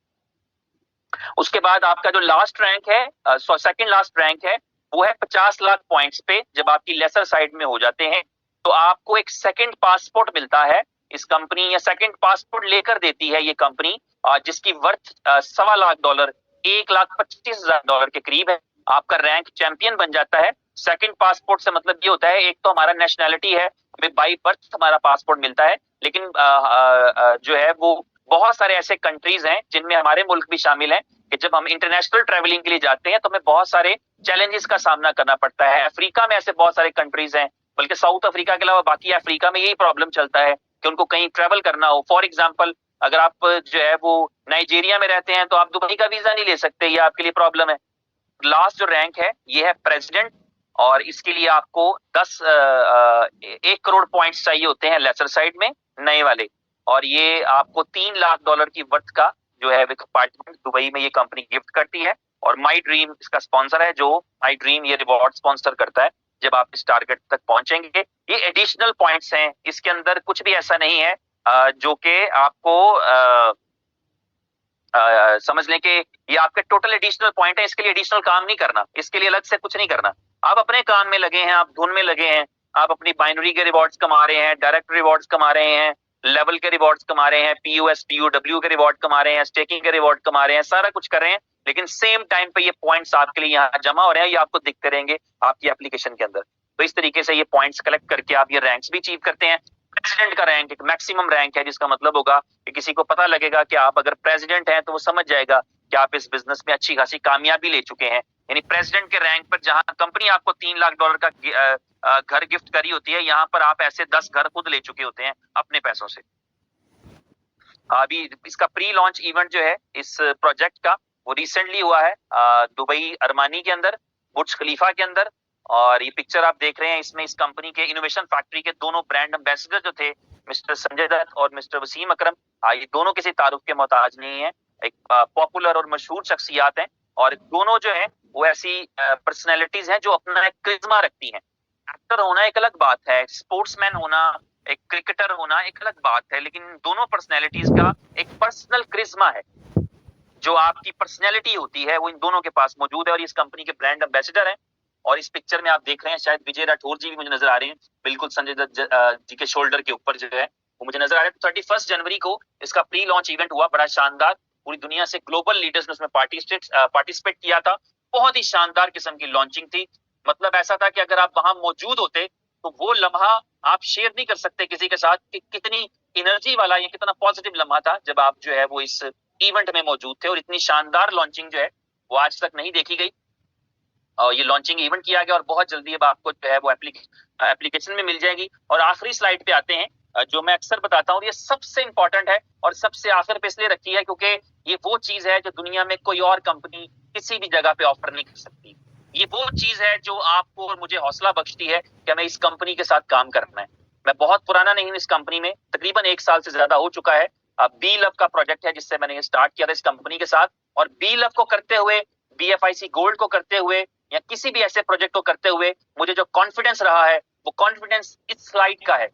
[SPEAKER 1] उसके बाद आपका जो लास्ट रैंक है, सेकंड लास्ट रैंक है, वो है 50 लाख पॉइंट्स पे। जब आपकी लेसर साइड में हो जाते हैं तो आपको एक सेकंड पासपोर्ट मिलता है, इस कंपनी या सेकंड पासपोर्ट लेकर देती है ये कंपनी, जिसकी वर्थ $2.25 लाख, $1,25,000 के करीब है। आपका रैंक चैंपियन बन जाता है। सेकंड पासपोर्ट से मतलब ये होता है, एक तो हमारा नेशनैलिटी है, हमें बाई बर्थ हमारा पासपोर्ट मिलता है, लेकिन जो है वो बहुत सारे ऐसे कंट्रीज हैं जिनमें हमारे मुल्क भी शामिल हैं कि जब हम इंटरनेशनल ट्रैवलिंग के लिए जाते हैं तो हमें बहुत सारे चैलेंजेस का सामना करना पड़ता है। अफ्रीका में ऐसे बहुत सारे कंट्रीज हैं, बल्कि साउथ अफ्रीका के अलावा बाकी अफ्रीका में यही प्रॉब्लम चलता है कि उनको कहीं ट्रैवल करना हो। फॉर एग्जाम्पल, अगर आप जो है वो नाइजीरिया में रहते हैं तो आप दुबई का वीजा नहीं ले सकते, ये आपके लिए प्रॉब्लम है। लास्ट जो रैंक है ये है प्रेसिडेंट, और इसके लिए आपको 1 करोड़ पॉइंट्स चाहिए होते हैं लेसर साइड में, नए वाले, और ये आपको $3 लाख की वर्थ का जो है अपार्टमेंट दुबई में ये कंपनी गिफ्ट करती है। और माई ड्रीम इसका स्पॉन्सर है, जो माई ड्रीम ये रिवॉर्ड स्पॉन्सर करता है। जब आप इस टारगेट तक पहुंचेंगे, ये एडिशनल पॉइंट्स हैं, इसके अंदर कुछ भी ऐसा नहीं है जो कि आपको समझ लें कि ये आपके टोटल एडिशनल पॉइंट है, इसके लिए एडिशनल काम नहीं करना, इसके लिए अलग से कुछ नहीं करना। आप अपने काम में लगे हैं, आप धुन में लगे हैं, आप अपनी बाइनरी के रिवॉर्ड्स कमा रहे हैं, डायरेक्ट रिवॉर्ड्स कमा रहे हैं, लेवल के रिवॉर्ड्स कमा रहे हैं, POS POW के रिवॉर्ड कमा रहे हैं, स्टेकिंग के रिवॉर्ड कमा रहे हैं, सारा कुछ कर रहे हैं, लेकिन सेम टाइम पे ये पॉइंट्स आपके लिए यहाँ जमा हो रहे हैं, ये आपको दिखते रहेंगे आपकी एप्लीकेशन के अंदर। तो इस तरीके से ये पॉइंट्स कलेक्ट करके आप ये रैंक्स भी अचीव करते हैं। प्रेसिडेंट का रैंक एक मैक्सिमम रैंक है, जिसका मतलब होगा कि किसी को पता लगेगा कि आप अगर प्रेसिडेंट हैं तो वो समझ जाएगा कि आप इस बिजनेस में अच्छी खासी कामयाबी ले चुके हैं। यानी प्रेसिडेंट के रैंक पर जहां कंपनी आपको $3 लाख का घर गिफ्ट करी होती है, यहाँ पर आप ऐसे 10 घर खुद ले चुके होते हैं अपने पैसों से। अभी इसका प्री लॉन्च इवेंट जो है इस प्रोजेक्ट का, वो रिसेंटली हुआ है दुबई अरमानी के अंदर, बुर्ज खलीफा के अंदर। और ये पिक्चर आप देख रहे हैं, इसमें इस कंपनी के इनोवेशन फैक्ट्री के दोनों ब्रांड एम्बेसडर जो थे, मिस्टर संजय दत्त और मिस्टर वसीम अकरम, ये दोनों किसी तारुफ के मोहताज नहीं है, एक पॉपुलर और मशहूर शख्सियात हैं। और दोनों जो है वो ऐसी पर्सनैलिटीज हैं जो अपना एक क्रिज्मा रखती हैं। एक्टर होना एक अलग बात है, स्पोर्ट्समैन होना, एक क्रिकेटर होना एक अलग बात है, लेकिन दोनों पर्सनैलिटीज का एक पर्सनल क्रिज्मा है। जो आपकी पर्सनैलिटी होती है वो इन दोनों के पास मौजूद है, और इस कंपनी के ब्रांड एम्बेसडर हैं। और इस पिक्चर में आप देख रहे हैं, शायद विजय राठौर जी भी मुझे नजर आ रहे हैं, बिल्कुल संजय दत्त जी के शोल्डर के ऊपर जो है वो मुझे नजर आ रहे हैं। 31 जनवरी को इसका प्री लॉन्च इवेंट हुआ, बड़ा शानदार। पूरी दुनिया से ग्लोबल लीडर्स ने उसमें पार्टिसिपेट किया था। बहुत ही शानदार किस्म की लॉन्चिंग थी। मतलब ऐसा था कि अगर आप वहां मौजूद होते तो वो लम्हा आप शेयर नहीं कर सकते किसी के साथ कि कितनी एनर्जी वाला या कितना पॉजिटिव लम्हा था जब आप जो है वो इस इवेंट में मौजूद थे। और इतनी शानदार लॉन्चिंग जो है वो आज तक नहीं देखी गई। और ये लॉन्चिंग इवेंट किया गया और बहुत जल्दी अब आपको जो है वो एप्लीकेशन में मिल जाएगी। और आखिरी स्लाइड पे आते हैं, जो मैं अक्सर बताता हूँ, ये सबसे इंपॉर्टेंट है और सबसे आखिर पे इसलिए रखी है क्योंकि ये वो चीज है जो दुनिया में कोई और कंपनी किसी भी जगह पे ऑफर नहीं कर सकती। ये वो चीज है जो आपको और मुझे हौसला बख्शती है कि हमें इस कंपनी के साथ काम करना है। मैं बहुत पुराना नहीं हूँ इस कंपनी में, तकरीबन 1 साल से ज्यादा हो चुका है। बी लव का प्रोजेक्ट है जिससे मैंने स्टार्ट किया था इस कंपनी के साथ। और बी लव को करते हुए, BFIC गोल्ड को करते हुए, या किसी भी ऐसे प्रोजेक्ट को करते हुए मुझे जो कॉन्फिडेंस रहा है वो कॉन्फिडेंस इस स्लाइड का है।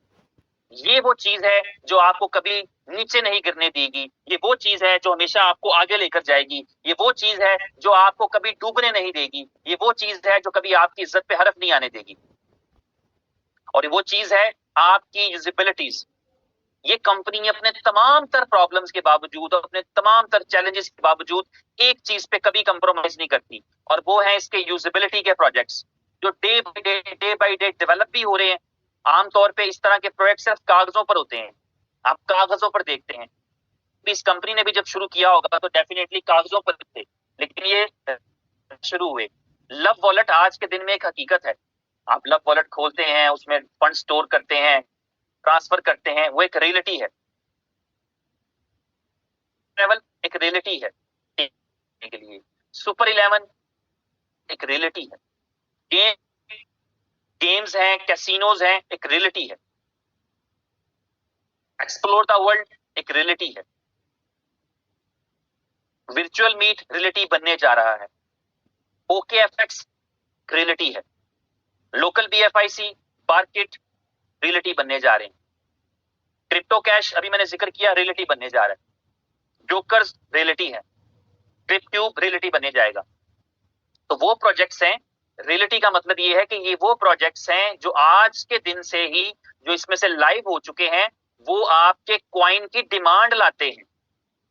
[SPEAKER 1] ये वो चीज है जो आपको कभी नीचे नहीं गिरने देगी। ये वो चीज है जो हमेशा आपको आगे लेकर जाएगी। ये वो चीज है जो आपको कभी डूबने नहीं देगी। ये वो चीज है जो कभी आपकी इज्जत पे हरफ नहीं आने देगी। और ये वो चीज है आपकी यूजिबिलिटीज। ये कंपनी अपने तमाम तर प्रॉब्लम्स के बावजूद और अपने तमाम तर चैलेंजेस के बावजूद एक चीज पे कभी कंप्रोमाइज नहीं करती, और वो है इसके यूजिबिलिटी के प्रोजेक्ट्स जो डे बाय डे डेवलप भी हो रहे हैं। आमतौर पे इस तरह के प्रोजेक्ट सिर्फ कागजों पर होते हैं, आप कागजों पर देखते हैं। इस कंपनी ने भी जब शुरू किया होगा तो डेफिनेटली कागजों पर थे, लेकिन ये शुरू हुए। लव वॉलेट आज के दिन में एक हकीकत है। आप लव वॉलेट खोलते हैं, उसमें फंड स्टोर करते हैं, ट्रांसफर करते हैं, वो एक रियलिटी है। ट्रैवल एक रियलिटी है के लिए, सुपर 11 एक रियलिटी है, गेम्स हैं, कैसीनोज हैं, एक रियलिटी है, एक्सप्लोर द वर्ल्ड एक रियलिटी है, वर्चुअल मीट रियलिटी बनने जा रहा है, OKFX रियलिटी है, लोकल BFIC मार्केट रियलिटी बनने जा रहे हैं, क्रिप्टो कैश अभी मैंने जिक्र किया रियलिटी बनने जा रहा है, जोकर्स रियलिटी है, ट्रिपट्यूब रियलिटी बनने जाएगा। तो वो प्रोजेक्ट्स हैं। रियलिटी का मतलब ये है कि ये वो प्रोजेक्ट्स हैं जो आज के दिन से ही जो इसमें से लाइव हो चुके हैं वो आपके कॉइन की डिमांड लाते हैं।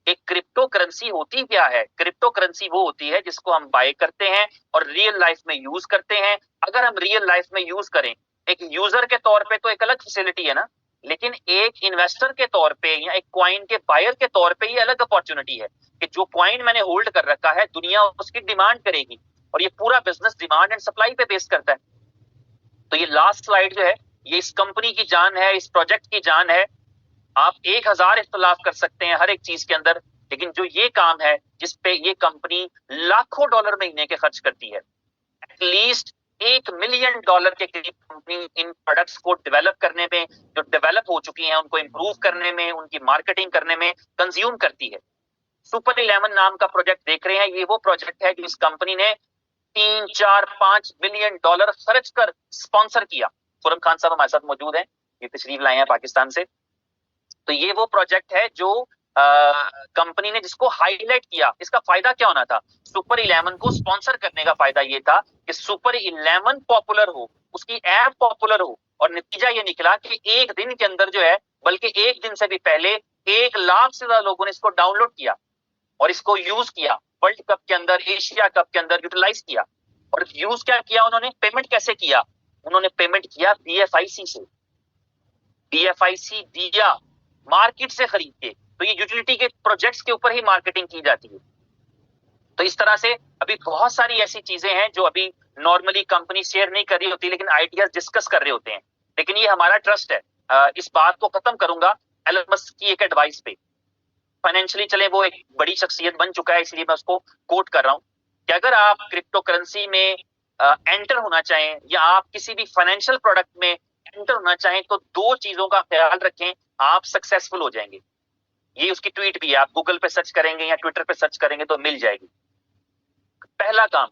[SPEAKER 1] एक क्रिप्टो करेंसी होती क्या है? क्रिप्टो करेंसी वो होती है जिसको हम बाय करते हैं और रियल लाइफ में यूज करते हैं। अगर हम रियल लाइफ में यूज करें, एक यूजर के तौर पे तो एक अलग फैसिलिटी है ना, लेकिन एक इन्वेस्टर के तौर पे या एक कॉइन के बायर के तौर पे ये अलग अपॉर्चुनिटी है कि जो कॉइन मैंने होल्ड कर रखा है दुनिया उसकी डिमांड करेगी, और ये पूरा बिजनेस डिमांड एंड सप्लाई पे बेस करता है। तो ये लास्ट स्लाइड जो है ये इस कंपनी की जान है, इस प्रोजेक्ट की जान है। आप 1000 इख्तलाफ कर सकते हैं हर एक चीज के अंदर, लेकिन जो ये काम है जिसपे ये कंपनी लाखों डॉलर महीने के खर्च करती है, एटलीस्ट $1 मिलियन के करीब कंपनी इन प्रोडक्ट्स को डेवलप करने में, जो डेवलप हो चुकी हैं उनको इंप्रूव करने में, उनकी मार्केटिंग करने में कंज्यूम करती है। सुपर 11 नाम का प्रोजेक्ट देख रहे हैं, ये वो प्रोजेक्ट है जो इस कंपनी ने 3, 4, $5 मिलियन खर्च कर स्पॉन्सर किया। खुरम खान साहब हमारे साथ मौजूद हैं, ये तशरीफ लाए हैं पाकिस्तान से। तो ये वो प्रोजेक्ट है जो कंपनी ने जिसको हाईलाइट किया। इसका फायदा क्या होना था? सुपर 11 को स्पॉन्सर करने का फायदा ये था कि सुपर 11 पॉपुलर हो, उसकी ऐप पॉपुलर हो, और नतीजा ये निकला कि एक दिन के अंदर जो है, बल्कि एक दिन से भी पहले 1 लाख से ज्यादा लोगों ने इसको डाउनलोड किया और इसको यूज किया। वर्ल्ड कप के अंदर, एशिया कप के अंदर यूटिलाइज किया। और यूज क्या किया उन्होंने? पेमेंट कैसे किया? उन्होंने पेमेंट किया BFIC से। BFIC दिया मार्केट से खरीद के। तो ये यूटिलिटी के प्रोजेक्ट्स के ऊपर ही मार्केटिंग की जाती है। तो इस तरह से अभी बहुत सारी ऐसी चीजें हैं जो अभी नॉर्मली कंपनी शेयर नहीं कर रही होती, लेकिन आइडियाज डिस्कस कर रहे होते हैं। लेकिन ये हमारा ट्रस्ट है। इस बात को खत्म करूंगा एलन मस्क की एक एडवाइस पे। फाइनेंशियली चले वो एक बड़ी शख्सियत बन चुका है, इसलिए मैं उसको कोट कर रहा हूं कि अगर आप क्रिप्टो करेंसी में एंटर होना चाहें या आप किसी भी फाइनेंशियल प्रोडक्ट में एंटर होना चाहें तो दो चीजों का ख्याल रखें, आप सक्सेसफुल हो जाएंगे। ये उसकी ट्वीट भी है, आप गूगल पे सर्च करेंगे या ट्विटर पे सर्च करेंगे तो मिल जाएगी। पहला काम,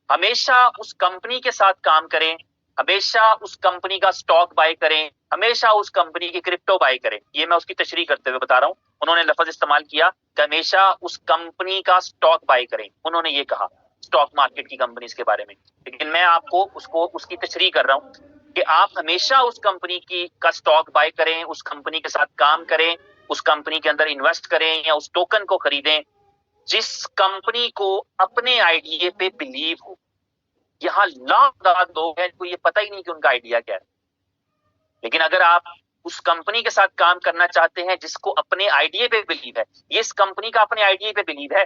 [SPEAKER 1] हमेशा उस कंपनी के साथ काम करें, हमेशा उस कंपनी का स्टॉक बाय करें, हमेशा उस कंपनी की क्रिप्टो बाय करें। ये मैं उसकी तशरीह करते हुए बता रहा हूं। उन्होंने लफ्ज इस्तेमाल किया कि हमेशा उस कंपनी का स्टॉक बाय करें, उन्होंने ये कहा स्टॉक मार्केट की कंपनीज के बारे में। लेकिन मैं आपको उसकी तशरीह कर रहा हूं कि आप हमेशा उस कंपनी की का स्टॉक बाय करें, उस कंपनी के साथ काम करें, उस कंपनी के अंदर इन्वेस्ट करें या उस टोकन को खरीदें जिस कंपनी को अपने आइडिया पे बिलीव हो। यहाँ लाख लोग हैं, कोई ये पता ही नहीं कि उनका आइडिया क्या है। लेकिन अगर आप उस कंपनी के साथ काम करना चाहते हैं जिसको अपने आइडिया पे बिलीव है, ये इस कंपनी का अपने आइडिया पे बिलीव है।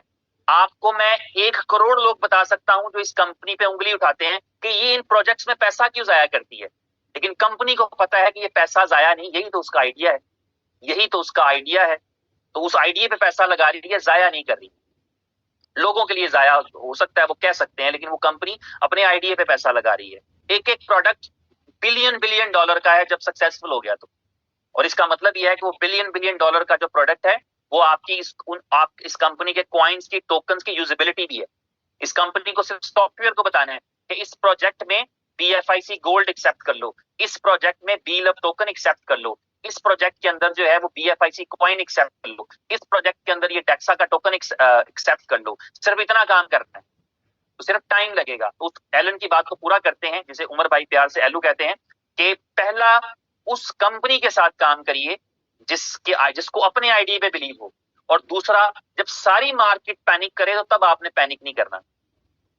[SPEAKER 1] आपको मैं 1 करोड़ लोग बता सकता हूं जो इस कंपनी पे उंगली उठाते हैं कि ये इन प्रोजेक्ट्स में पैसा क्यों जाया करती है, लेकिन कंपनी को पता है कि ये पैसा जाया नहीं, यही तो उसका आइडिया है, यही तो उसका आइडिया है। तो उस आइडिया पे पैसा लगा रही है, जाया नहीं कर रही। लोगों के लिए जाया हो सकता है, वो कह सकते हैं, लेकिन वो कंपनी अपने आइडिया पे पैसा लगा रही है। एक एक प्रोडक्ट बिलियन डॉलर का है जब सक्सेसफुल हो गया तो। और इसका मतलब यह है कि वो बिलियन डॉलर का जो प्रोडक्ट है वो आपकी इस कंपनी के कॉइन्स की टोकन्स की यूजेबिलिटी भी है। इस कंपनी को सिर्फ सॉफ्टवेयर को बताना है कि इस प्रोजेक्ट में BFIC गोल्ड एक्सेप्ट कर लो, इस प्रोजेक्ट में BLUV टोकन एक्सेप्ट कर लो, इस प्रोजेक्ट के अंदर जो है वो BFIC कॉइन एक्सेप्ट कर लो, इस प्रोजेक्ट के अंदर ये डेक्सा का टोकन एक्सेप्ट कर लो। सिर्फ इतना काम करना है, तो सिर्फ टाइम लगेगा। तो उस एलन की बात को पूरा करते हैं, जिसे उमर भाई प्यार से एलू कहते हैं, कि पहला उस कंपनी के साथ काम करिए जिसको अपने आइडिया पे बिलीव हो, और दूसरा जब सारी मार्केट पैनिक करे तो तब आपने पैनिक नहीं करना।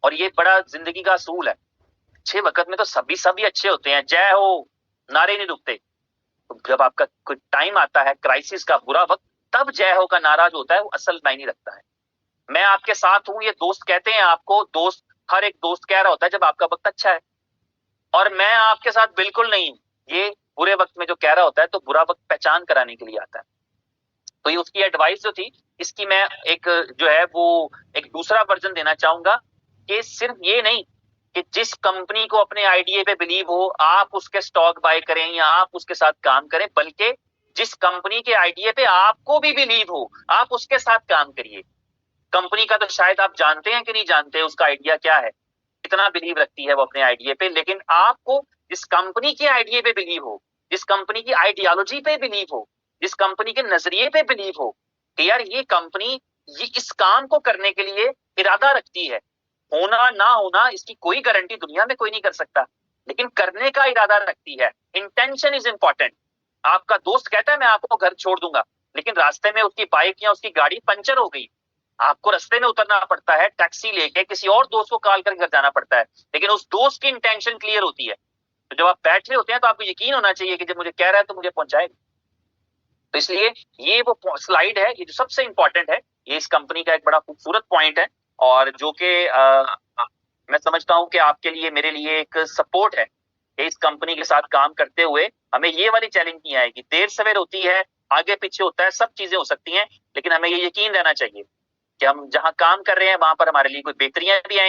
[SPEAKER 1] और ये बड़ा जिंदगी का असूल है। अच्छे वक्त में तो सभी अच्छे होते हैं, जय हो नारे नहीं रुकते। तो जब आपका कोई टाइम आता है क्राइसिस का, बुरा वक्त, तब जय हो का नारा जो होता है वो असल मायने रखता है। मैं आपके साथ हूं, ये दोस्त कहते हैं आपको, दोस्त हर एक दोस्त कह रहा होता है जब आपका वक्त अच्छा है, और मैं आपके साथ बिल्कुल नहीं हूं, ये बुरे वक्त में जो कह रहा होता है, तो बुरा वक्त पहचान कराने के लिए आता है। तो ये उसकी एडवाइस जो थी, इसकी मैं एक जो है वो एक दूसरा वर्जन देना चाहूंगा कि सिर्फ ये नहीं कि जिस कंपनी को अपने आइडिया पे बिलीव हो आप उसके स्टॉक बाय करें या आप उसके साथ काम करें, बल्कि जिस कंपनी के आइडिया पे आपको भी बिलीव हो आप उसके साथ काम करिए। कंपनी का तो शायद आप जानते हैं कि नहीं जानते उसका आइडिया क्या है, कितना बिलीव रखती है वो अपने आइडिया पे, लेकिन आपको जिस कंपनी के आइडिया पे बिलीव हो, जिस कंपनी की आइडियोलॉजी पे बिलीव हो, जिस कंपनी के नजरिए पे बिलीव हो कि यार ये कंपनी ये इस काम को करने के लिए इरादा रखती है, होना ना होना इसकी कोई गारंटी दुनिया में कोई नहीं कर सकता, लेकिन करने का इरादा रखती है। Intention is important. आपका दोस्त कहता है मैं आपको घर छोड़ दूंगा, लेकिन रास्ते में उसकी बाइक या उसकी गाड़ी पंचर हो गई, आपको रास्ते में उतरना पड़ता है, टैक्सी लेके किसी और दोस्त को कॉल कर घर जाना पड़ता है, लेकिन उस दोस्त की इंटेंशन क्लियर होती है। तो जब आप बैठ रहे होते हैं तो आपको यकीन होना चाहिए कि जब मुझे कह रहा है तो मुझे पहुंचाएगा। तो इसलिए ये वो स्लाइड है, ये जो सबसे इंपॉर्टेंट है, ये इस कंपनी का एक बड़ा खूबसूरत पॉइंट है, और जो कि मैं समझता हूं कि आपके लिए मेरे लिए एक सपोर्ट है कि इस कंपनी के साथ काम करते हुए हमें ये वाली चैलेंज नहीं आएगी। देर सवेर होती है, आगे पीछे होता है, सब चीजें हो सकती हैं, लेकिन हमें ये यकीन रहना चाहिए कि हम जहां काम कर रहे हैं वहां पर हमारे लिए कोई बेहतरियां भी आएंगी।